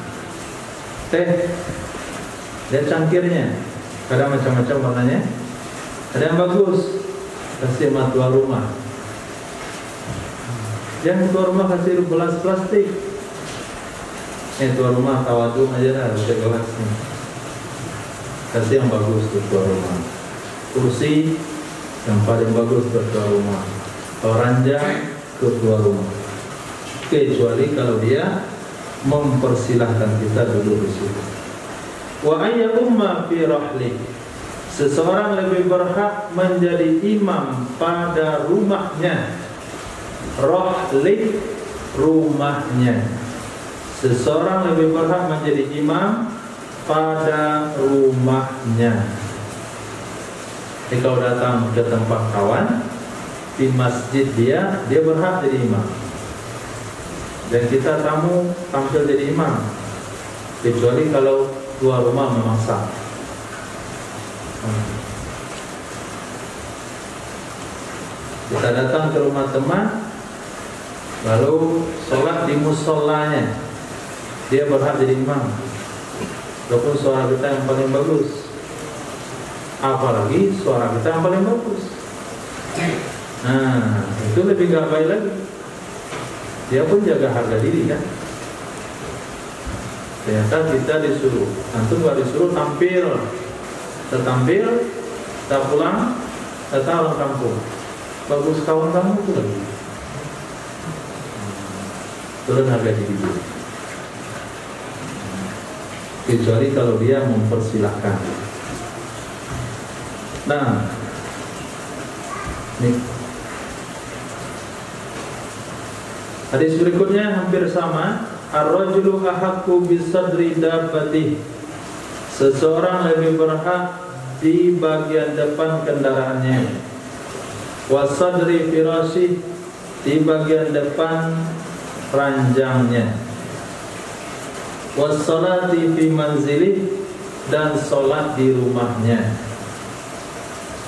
teh, dan cangkirnya, ada macam-macam warnanya. Ada yang bagus, kasih sama tuan rumah. Yang tuan rumah kasih gelas plastik. Tuan rumah tawaduk aja dah, pakai gelas ni. Kasih yang bagus untuk tuan rumah. Kursi yang paling bagus untuk tuan rumah. Ranjang ke tuan rumah. Kecuali kalau dia mempersilahkan kita duduk di situ. Wa ayya umma fi rahli, seseorang lebih berhak menjadi imam pada rumahnya. Rahli, rumahnya. Seseorang lebih berhak menjadi imam pada rumahnya. Jadi kalau datang ke tempat kawan di masjid dia berhak jadi imam. Dan kita tamu tampil jadi imam, kecuali kalau keluar rumah memaksa. Kita datang ke rumah teman, lalu sholat di musholanya, dia berhak jadi imam, walaupun suara kita yang paling bagus, apalagi suara kita yang paling bagus. Nah, itu lebih gak baik lagi. Dia pun jaga harga diri kan. Ternyata kita disuruh, antum gak disuruh tampil, kita tampil, kita pulang, kita orang kampung, bagus kawan kamu itu lagi. Turun harga diri. Kecuali kalau dia mempersilahkan. Nah, nih hadis berikutnya hampir sama. Ar-rajulu ahaqqu bisadri dabbatih, seseorang lebih berhak di bagian depan kendaraannya. Wasadri firasih, di bagian depan ranjangnya. Wassalati fi manzilih, dan sholat di rumahnya.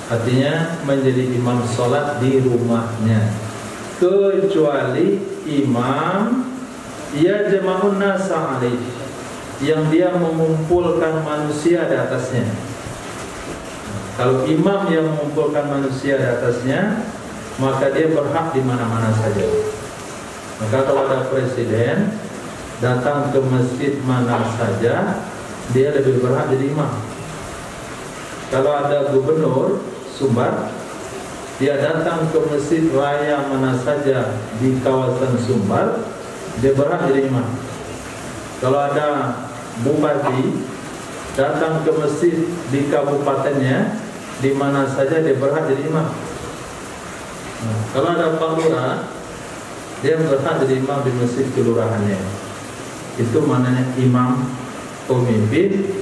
Artinya menjadi imam sholat di rumahnya, kecuali imam ya jama'un nasa alaih, yang dia mengumpulkan manusia di atasnya. Kalau imam yang mengumpulkan manusia di atasnya, maka dia berhak di mana-mana saja. Maka kalau ada presiden datang ke masjid mana saja, dia lebih berhak jadi imam. Kalau ada gubernur Sumbar, dia datang ke masjid raya mana saja di kawasan Sumbar, dia berhak jadi imam. Kalau ada bupati datang ke masjid di kabupatennya, di mana saja dia berhak jadi imam. Nah, kalau ada Pak Lurah, dia berhak jadi imam di masjid kelurahannya. Itu maknanya imam, pemimpin.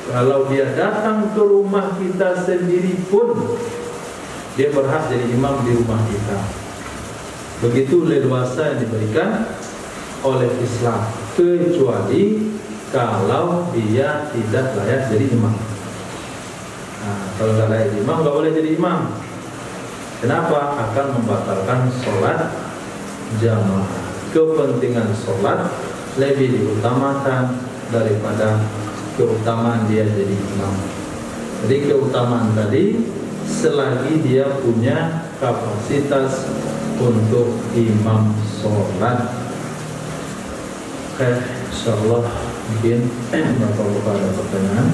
Kalau dia datang ke rumah kita sendiri pun, dia berhak jadi imam di rumah kita. Begitu leluasa yang diberikan oleh Islam, kecuali kalau dia tidak layak jadi imam. Nah, kalau tidak layak jadi imam, nggak boleh jadi imam. Kenapa? Akan membatalkan sholat jamaah. Kepentingan sholat lebih diutamakan daripada keutamaan dia jadi imam. Jadi keutamaan tadi selagi dia punya kapasitas untuk imam sholat. Oke, insyaallah mungkin Bapak-bapak ada pertanyaan.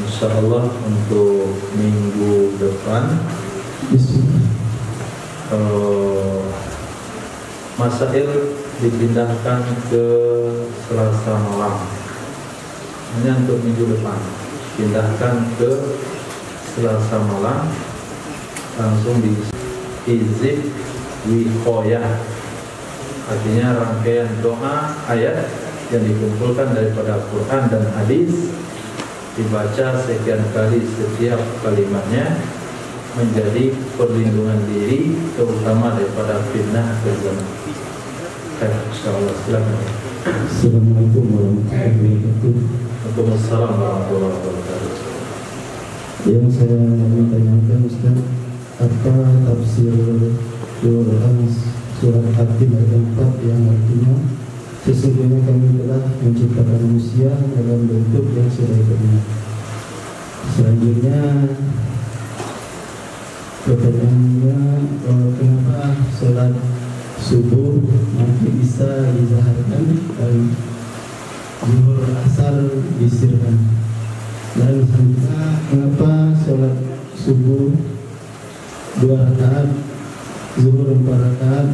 Insyaallah untuk minggu depan masail dipindahkan ke Selasa malam. Hanya untuk minggu depan pindahkan ke Selasa malam, langsung di hizib wikoyah, artinya rangkaian doa ayat yang dikumpulkan daripada Quran dan hadis, dibaca sekian kali setiap kalimatnya, menjadi perlindungan diri terutama daripada fitnah kezaman. Insyaallah, silakan. Assalamualaikum warahmatullahi wabarakatuh. Waalaikumsalam warahmatullahi wabarakatuh. Yang saya ingin tanyakan Ustaz, apa tafsir Quran surat Hatim ayat 4 yang artinya sesungguhnya kami telah menciptakan manusia dalam bentuk yang sebaik-baiknya. Selanjutnya pertanyaannya, kenapa sholat subuh nanti bisa dizaharkan dan zuhur asar disirkan? Dan selanjutnya, kenapa sholat subuh 2 rakaat, zuhur 4 rakaat,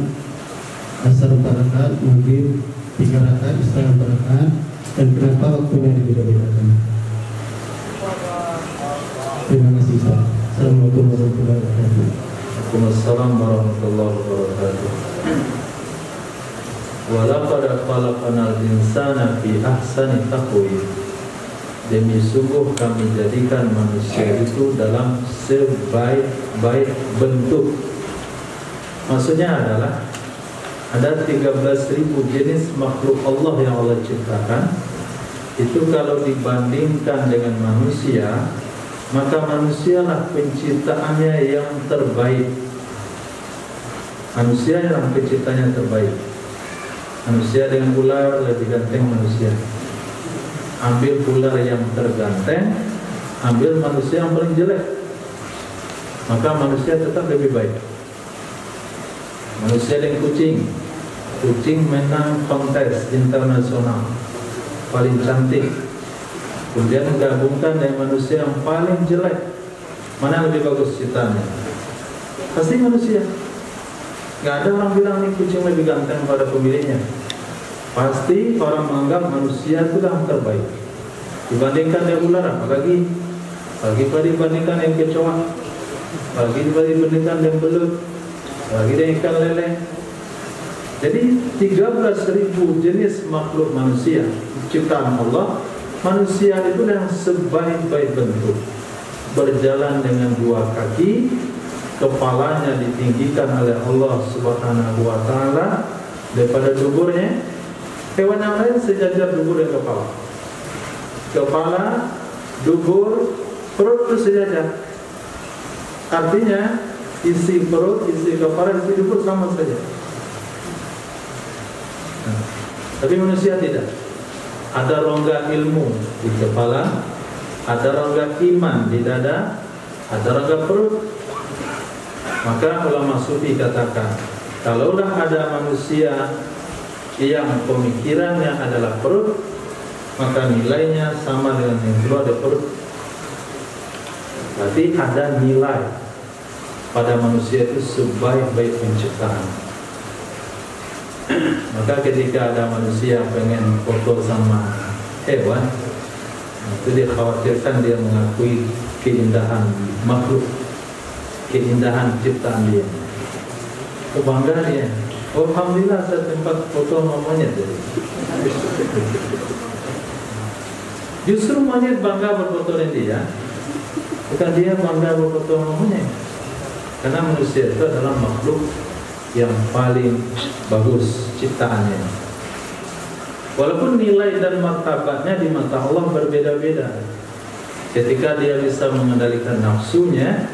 asar 4 rakaat, maghrib 3 rakaat, isya 4 rakaat, dan kenapa waktunya dibeda-bedakan? Terima kasih Ustaz. Assalamualaikum warahmatullahi wabarakatuh. Waalaikumsalam warahmatullahi wabarakatuh. Walaqad khalaqnal insana fi ahsani taqwim. Demi sungguh kami jadikan manusia itu dalam sebaik-baik bentuk. Maksudnya adalah ada 13.000 jenis makhluk Allah yang Allah ciptakan. Itu kalau dibandingkan dengan manusia, maka manusialah penciptaannya yang terbaik. Manusia yang penciptanya terbaik. Manusia dengan ular lebih ganteng manusia. Ambil ular yang terganteng, ambil manusia yang paling jelek, maka manusia tetap lebih baik. Manusia dengan kucing, kucing menang kontes internasional paling cantik. Kemudian gabungkan dengan manusia yang paling jelek, mana lebih bagus ciptaannya? Pasti manusia. Gak ada orang bilang nih kucing lebih ganteng pada pemiliknya. Pasti orang menganggap manusia itu yang terbaik dibandingkan dengan ular, apalagi dibandingkan dengan kecoa, dibandingkan dengan belut, dengan ikan lele. Jadi 13.000 jenis makhluk manusia ciptaan Allah. Manusia itu yang sebaik-baik bentuk, berjalan dengan 2 kaki, kepalanya ditinggikan oleh Allah Subhanahu wa taala daripada duburnya. Hewan yang lain sejajar dubur dan kepala. Kepala, dubur, perut itu sejajar. Artinya isi perut, isi kepala, isi dubur sama saja. Tapi manusia tidak. Ada rongga ilmu di kepala, ada rongga iman di dada, ada rongga perut. Maka ulama sufi katakan, kalaulah ada manusia yang pemikirannya adalah perut, maka nilainya sama dengan yang keluar dari perut. Berarti ada nilai pada manusia itu sebaik-baik penciptaan. Maka ketika ada manusia pengen foto sama hewan, itu dia khawatirkan dia mengakui keindahan makhluk, keindahan ciptaan dia, kebanggaan dia. Oh, alhamdulillah saya tempat foto monyet. Justru monyet bangga berfoto dengan dia, bukan dia bangga berfoto monyet. Karena manusia itu adalah makhluk yang paling bagus ciptaannya. Walaupun nilai dan martabatnya di mata Allah berbeda-beda. Ketika dia bisa mengendalikan nafsunya,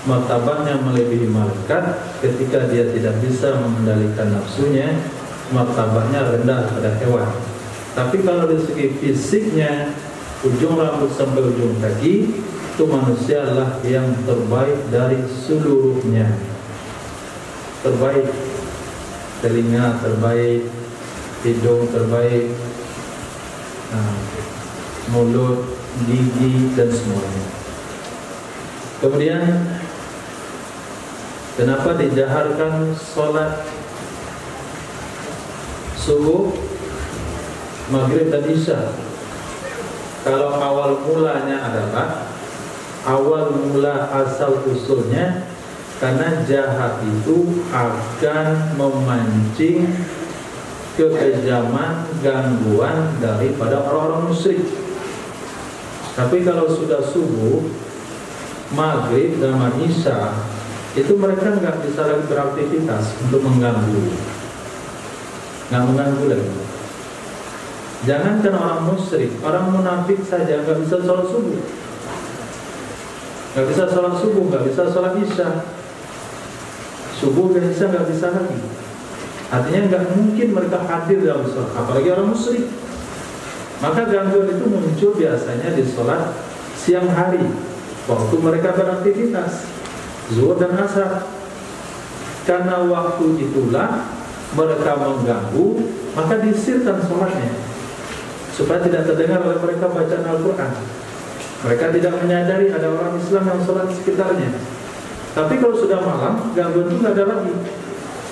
martabatnya melebihi malaikat. Ketika dia tidak bisa mengendalikan nafsunya, martabatnya rendah pada hewan. Tapi kalau dari segi fisiknya, ujung rambut sampai ujung kaki, itu manusia adalah yang terbaik dari seluruhnya. Terbaik, telinga terbaik, hidung terbaik, mulut, gigi, dan semuanya. Kemudian kenapa dijaharkan sholat subuh, maghrib, dan isya? Kalau awal mulanya adalah awal mula asal usulnya karena jahat itu akan memancing kekejaman, gangguan daripada orang-orang musyrik. Tapi kalau sudah subuh, maghrib, dan isya, itu mereka nggak bisa lagi beraktivitas untuk mengganggu, nggak mengganggu lagi. Jangankan orang musyrik, orang munafik saja nggak bisa sholat subuh, nggak bisa sholat subuh, nggak bisa sholat isya. Subuh dan isya nggak bisa lagi. Artinya nggak mungkin mereka hadir dalam sholat, apalagi orang musyrik. Maka gangguan itu muncul biasanya di sholat siang hari, waktu mereka beraktivitas, zuhur dan asar. Karena waktu itulah mereka mengganggu, maka disirkan sholatnya supaya tidak terdengar oleh mereka bacaan Al-Quran. Mereka tidak menyadari ada orang Islam yang sholat di sekitarnya. Tapi kalau sudah malam, gangguan itu nggak ada lagi.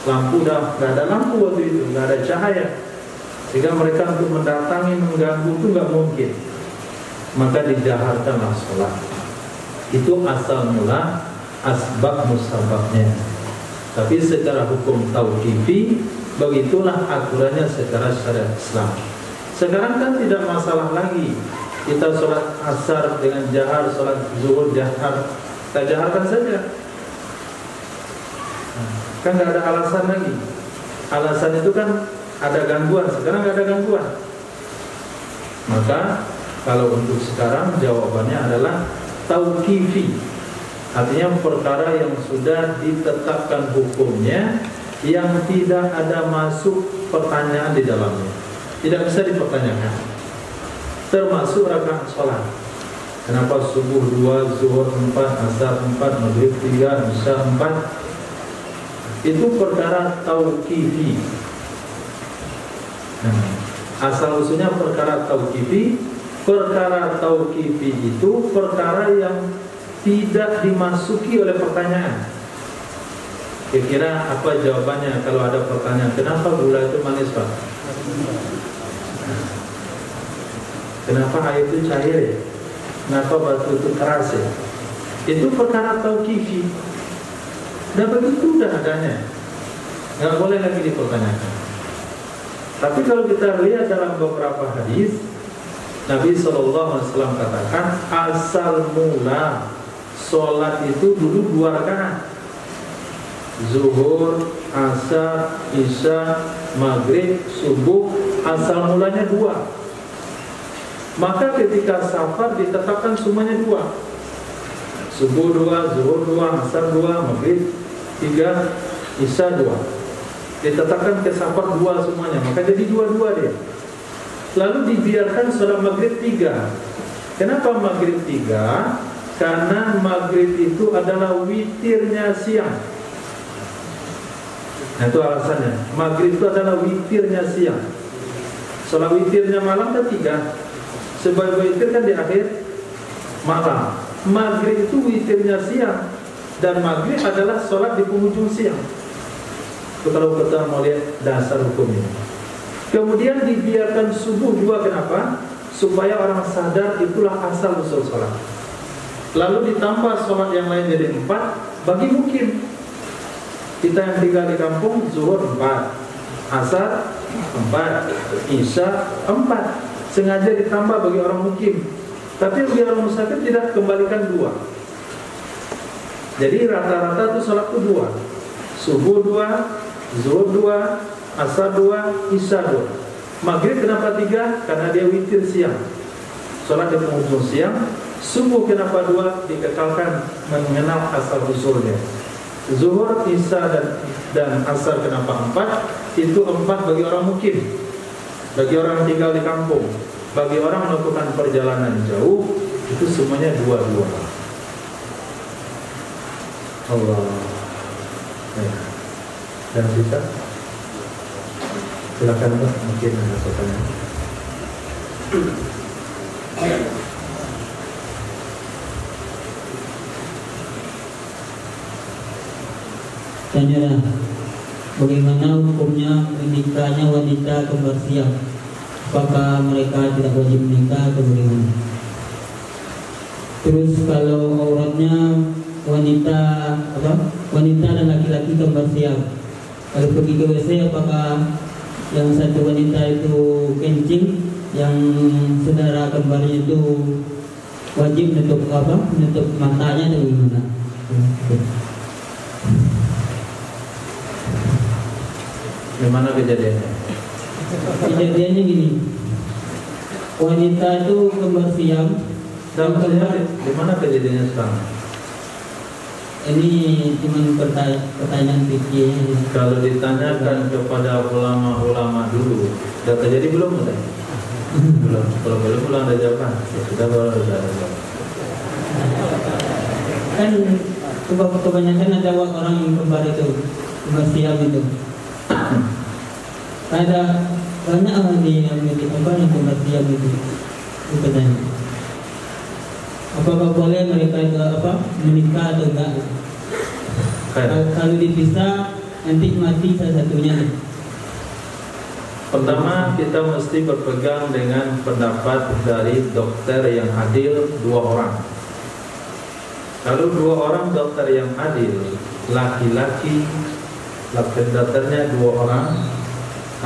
Lampu udah nggak ada lampu waktu itu, nggak ada cahaya, sehingga mereka untuk mendatangi, mengganggu itu nggak mungkin. Maka dijaharkanlah sholat. Itu asal mula asbab musababnya. Tapi secara hukum tauqifi, begitulah aturannya secara syariat Islam. Sekarang kan tidak masalah lagi kita sholat asar dengan jahar, sholat zuhur jahar, kita jaharkan saja. Kan nggak ada alasan lagi. Alasan itu kan ada gangguan. Sekarang nggak ada gangguan. Maka kalau untuk sekarang jawabannya adalah tauqifi. Artinya perkara yang sudah ditetapkan hukumnya, yang tidak ada masuk pertanyaan di dalamnya, tidak bisa dipertanyakan. Termasuk rakaat sholat. Kenapa subuh 2, zuhur 4, asar 4, maghrib 3, isya 4? Itu perkara tauqifi. Asal usulnya perkara tauqifi. Perkara tauqifi itu perkara yang tidak dimasuki oleh pertanyaan. Kira-kira apa jawabannya kalau ada pertanyaan, kenapa gula itu manis, Pak? Kenapa air itu cair ya? Kenapa batu itu keras ya? Itu perkara tauqifi. Dan begitu udah adanya, nggak boleh lagi dipertanyakan. Tapi kalau kita lihat dalam beberapa hadis, Nabi SAW katakan asal mula sholat itu dulu 2 rakaat. Zuhur, asar, isya, maghrib, subuh, asal mulanya 2. Maka ketika safar ditetapkan semuanya 2. Subuh 2, zuhur 2, asar 2, maghrib 3, isya 2. Ditetapkan ke safar 2 semuanya, maka jadi 2-2 dia. Lalu dibiarkan sholat maghrib 3. Kenapa maghrib 3? Karena maghrib itu adalah witirnya siang. Nah itu alasannya. Maghrib itu adalah witirnya siang. Sholat witirnya malam kan 3. Sebab witir kan di akhir malam. Maghrib itu witirnya siang, dan maghrib adalah sholat di penghujung siang. Itu kalau kita mau lihat dasar hukumnya. Kemudian dibiarkan subuh 2, kenapa? Supaya orang sadar itulah asal usul sholat. Lalu ditambah sholat yang lain jadi 4, bagi mukim. Kita yang tinggal di kampung, zuhur 4, asar 4, isya 4. Sengaja ditambah bagi orang mukim. Tapi bagi orang musafir tidak, kembalikan 2. Jadi rata-rata itu sholat itu 2. Subuh 2, zuhur 2, asar 2, isya 2. Maghrib kenapa 3? Karena dia witir siang, sholat di penghujung siang. Subuh kenapa 2? Dikekalkan mengenal asal usulnya. Zuhur, isya dan asar kenapa 4? Itu 4 bagi orang mukim, bagi orang tinggal di kampung. Bagi orang melakukan perjalanan jauh, itu semuanya 2-2. Allah. Dan kita silakan Mbak, mungkin ada pertanyaan. Tanya, bagaimana hukumnya menikahnya wanita kembar siam? Apakah mereka tidak wajib menikah atau bagaimana? Terus kalau auratnya wanita dan laki-laki kembar siam, kalau pergi ke WC apakah yang satu wanita itu kencing, yang saudara kembarnya itu wajib menutup matanya atau bagaimana? Gimana kejadiannya? Kejadiannya gini, wanita itu kembar siam. Di mana kejadiannya sekarang? Ini cuma pertanyaan fikih. Kalau ditanyakan kepada ulama-ulama dulu, sudah terjadi belum? Belum. Kalau belum ada jawaban. Ya sudah, baru ada jawaban. Kan kebanyakan ada orang yang kembar siam itu. Ada banyak orang yang kembar siam itu. Katanya. apakah boleh mereka itu menikah atau enggak? Kalau dipisah nanti mati salah satunya nih. Pertama, kita mesti berpegang dengan pendapat dari dokter yang adil 2 orang. Kalau 2 orang dokter yang adil, laki-laki, dokternya 2 orang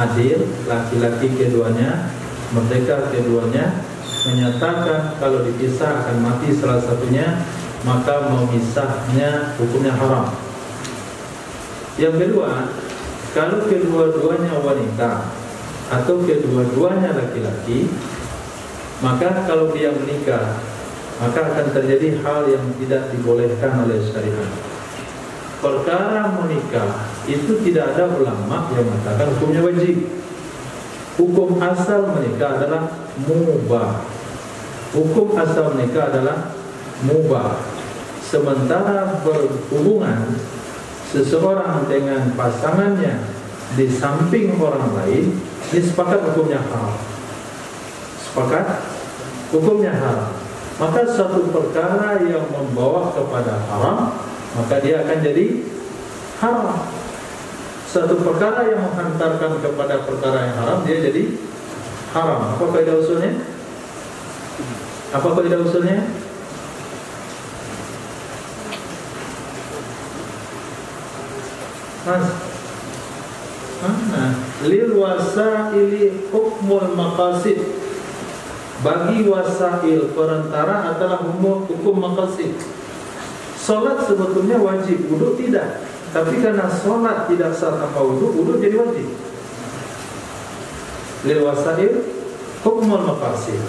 adil, laki-laki keduanya, mereka keduanya menyatakan kalau dipisah akan mati salah satunya, maka memisahnya hukumnya haram. Yang kedua, kalau kedua-duanya wanita atau kedua-duanya laki-laki, maka kalau dia menikah, maka akan terjadi hal yang tidak dibolehkan oleh syariat. Perkara menikah itu tidak ada ulama yang mengatakan hukumnya wajib. Hukum asal menikah adalah mubah. Hukum asal menikah adalah mubah. Sementara berhubungan seseorang dengan pasangannya di samping orang lain, ini sepakat hukumnya haram. Sepakat hukumnya haram. Maka suatu perkara yang membawa kepada haram, maka dia akan jadi haram. Suatu perkara yang menghantarkan kepada perkara yang haram, dia jadi haram. Apa kaidah usulnya? Apa kaidah usulnya? Mas, lil wasaili hukmul maqasid. Bagi wasail perantara adalah hukum maqasid. Salat sebetulnya wajib, wudu tidak. Tapi karena salat tidak sah tanpa wudu, wudu jadi wajib. Lil wasail hukmul maqasid.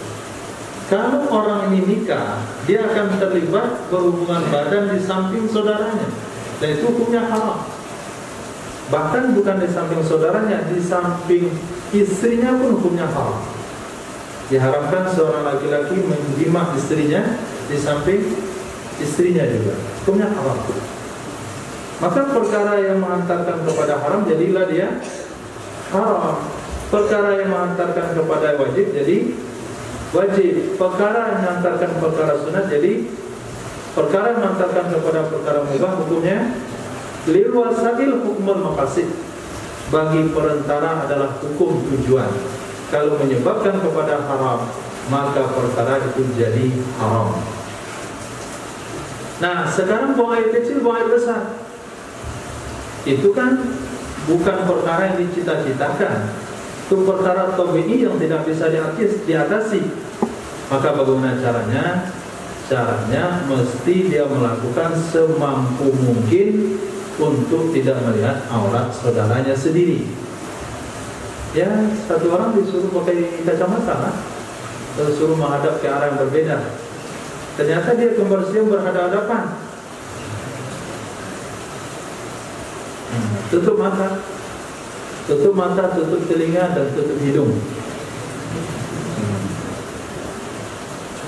Kalau orang ini nikah, dia akan terlibat berhubungan badan di samping saudaranya, dan itu hukumnya haram. Bahkan bukan di samping saudaranya, di samping istrinya pun hukumnya haram. Diharamkan seorang laki-laki menjima istrinya di samping istrinya juga, hukumnya haram. Maka perkara yang mengantarkan kepada haram jadilah dia haram. Perkara yang mengantarkan kepada wajib jadi wajib. Perkara yang mengantarkan perkara sunat jadi perkara yang mengantarkan kepada perkara mubah, hukumnya lil wasail hukmul maqasid. Bagi perantara adalah hukum tujuan. Kalau menyebabkan kepada haram, maka perkara itu jadi haram. Nah, sekarang buang air kecil, buang air besar, itu kan bukan perkara yang dicita-citakan. Itu perkara tabi'i yang tidak bisa diatasi. Maka bagaimana caranya? Caranya mesti dia melakukan semampu mungkin untuk tidak melihat aurat saudaranya sendiri. Ya, satu orang disuruh pakai kacamata lah, terus suruh menghadap ke arah yang berbeda. Ternyata dia kembar siang berhadapan. Tutup mata, tutup telinga, dan tutup hidung.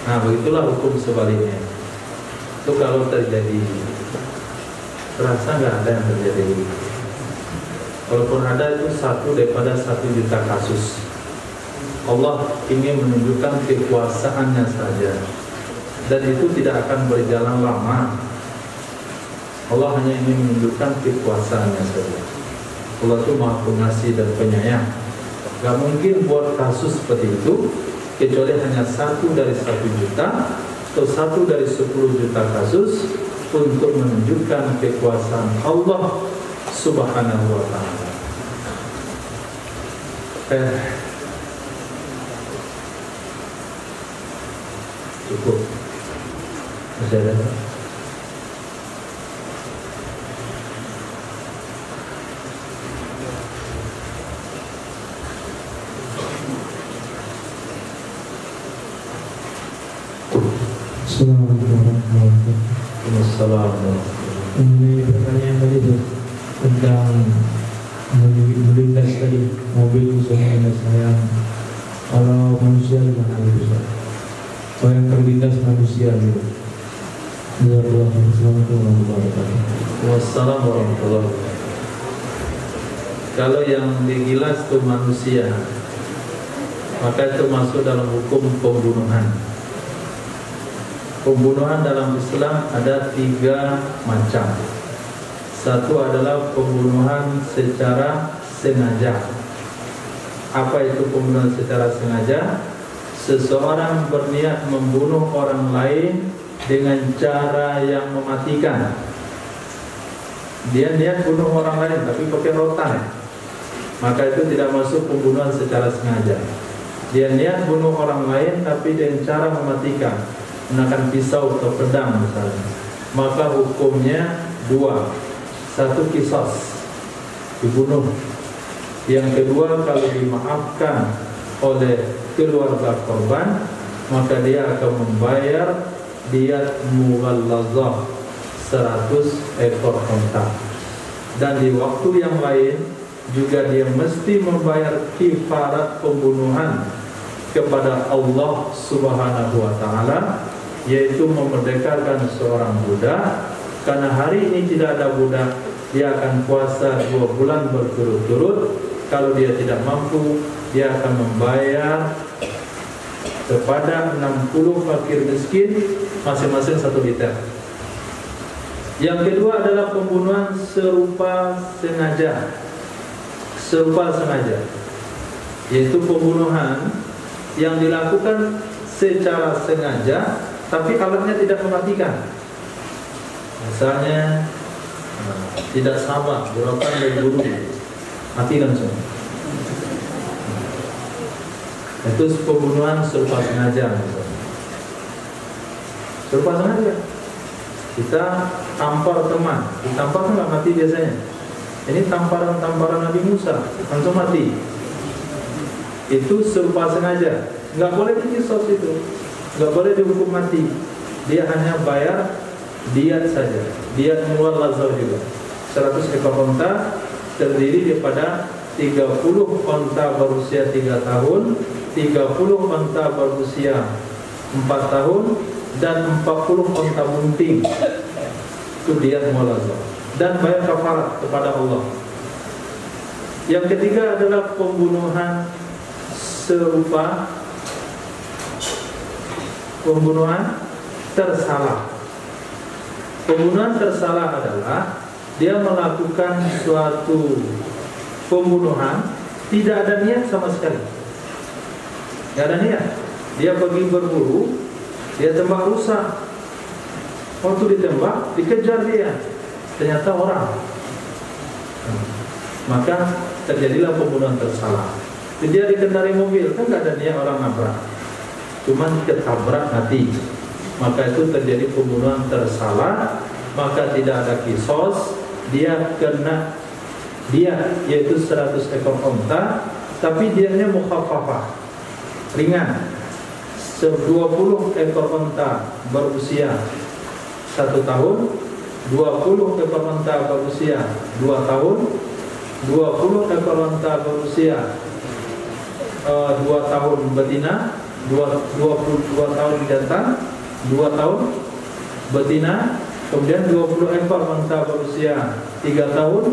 Nah, begitulah hukum sebaliknya. Itu kalau terjadi, terasa nggak ada yang terjadi. Walaupun ada, itu 1 daripada 1 juta kasus. Allah ingin menunjukkan kekuasaannya saja, dan itu tidak akan berjalan lama. Allah hanya ingin menunjukkan kekuasaannya saja. Allah itu Maha Pengasih dan Penyayang. Gak mungkin buat kasus seperti itu kecuali hanya 1 dari 1 juta atau 1 dari 10 juta kasus untuk menunjukkan kekuasaan Allah Subhanahu wa ta'ala. Cukup. Masih ada? Assalamualaikum warahmatullahi wabarakatuh. Assalamualaikum. Ini pertanyaan tadi tuh tentang melindas tadi mobil semua melindas sayang. Kalau manusia gimana itu? Kalau yang terlindas manusia gitu. Assalamualaikum warahmatullahi wabarakatuh. Wassalamualaikum warahmatullahi wabarakatuh. Kalau yang digilas itu manusia, maka itu masuk dalam hukum pembunuhan. Pembunuhan dalam Islam ada 3 macam. Satu adalah pembunuhan secara sengaja. Apa itu pembunuhan secara sengaja? Seseorang berniat membunuh orang lain dengan cara yang mematikan. Dia niat bunuh orang lain tapi pakai rotan, maka itu tidak masuk pembunuhan secara sengaja. Dia niat bunuh orang lain tapi dengan cara mematikan, menggunakan pisau atau pedang misalnya, maka hukumnya 2. Satu, qisas, dibunuh. Yang kedua, kalau dimaafkan oleh keluarga korban, maka dia akan membayar diyat mughallazah 100 ekor unta. Dan di waktu yang lain juga dia mesti membayar kifarat pembunuhan kepada Allah Subhanahu wa taala, yaitu memerdekakan seorang budak. Karena hari ini tidak ada budak, dia akan puasa 2 bulan berturut-turut. Kalau dia tidak mampu, dia akan membayar kepada 60 fakir miskin masing-masing 1 liter. Yang kedua adalah pembunuhan serupa sengaja. Serupa sengaja, yaitu pembunuhan yang dilakukan secara sengaja tapi alatnya tidak mematikan. Misalnya tidak sabar, berotan dari buru, mati langsung. Itu pembunuhan serupa sengaja. Serupa sengaja. Kita tampar teman, ditampar kan nggak mati biasanya. Ini tamparan Nabi Musa, langsung mati. Itu serupa sengaja. Nggak boleh dikisos itu, nggak boleh dihukum mati. Dia hanya bayar diyat saja, diyat mughallazah juga. 100 ekor unta terdiri daripada 30 unta berusia 3 tahun, 30 unta berusia 4 tahun, dan 40 unta bunting. Itu diyat mughallazah. Dan bayar kafarat kepada Allah. Yang ketiga adalah pembunuhan serupa, pembunuhan tersalah. Pembunuhan tersalah adalah dia melakukan suatu pembunuhan tidak ada niat sama sekali. Tidak ada niat. Dia pergi berburu, dia tembak rusa. Waktu ditembak, dikejar dia. Ternyata orang. Maka terjadilah pembunuhan tersalah. Dia dikendarai mobil, kan tidak ada niat orang nabrak, cuman ketabrak mati. Maka itu terjadi pembunuhan tersalah. Maka tidak ada kisos, dia kena dia yaitu 100 ekor unta, tapi dianya mukhaffafah, ringan. 20 ekor unta berusia 1 tahun, 20 ekor unta berusia 2 tahun, 20 ekor unta berusia 2 tahun betina, 22 tahun jantan, 2 tahun betina, kemudian 20 ekor unta berusia 3 tahun,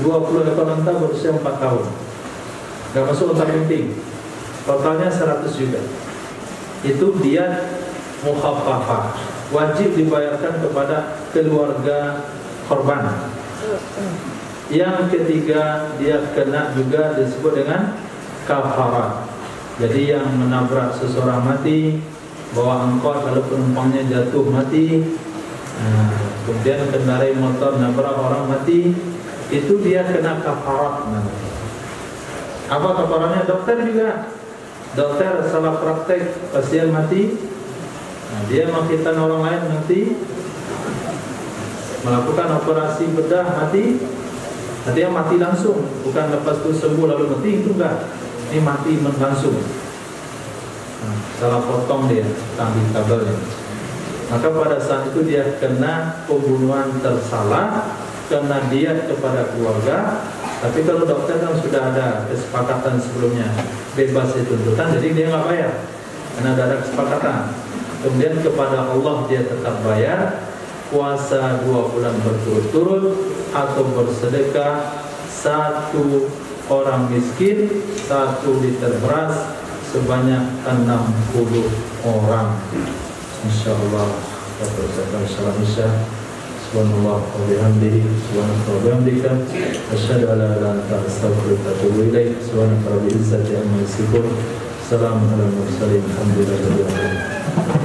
20 ekor unta berusia 4 tahun. Gak masuk unta penting. Totalnya 100 juga. Itu dia mukhaffafah, wajib dibayarkan kepada keluarga korban. Yang ketiga, dia kena juga disebut dengan kafarat. Jadi yang menabrak seseorang mati, bawa angkot lalu penumpangnya jatuh mati, kemudian kendarai motor nabrak orang mati, itu dia kena kafarat. Apa kafaratnya? Dokter juga. Dokter salah praktek, pasien mati, dia makitan orang lain mati, melakukan operasi bedah mati, artinya mati langsung, bukan lepas itu sembuh lalu mati, itu enggak. Ini mati langsung. Salah potong dia tali kabelnya. Maka pada saat itu dia kena pembunuhan tersalah, kena diat kepada keluarga. Tapi kalau dokter kan sudah ada kesepakatan sebelumnya, bebas dituntutan, jadi dia nggak bayar karena ada kesepakatan. Kemudian kepada Allah dia tetap bayar, puasa 2 bulan berturut-turut, atau bersedekah 1 orang miskin 1 liter beras sebanyak 60 orang. insyaallah kita bacakan salam isya. Subhanallah wa bihamdihi subhanaka wa bihamdika asyhadu an la ilaha illa anta astaghfiruka wa atubu ilaik. Subhanaka rabbil izzati amma yasifun. Assalamu alaikum warahmatullahi wabarakatuh.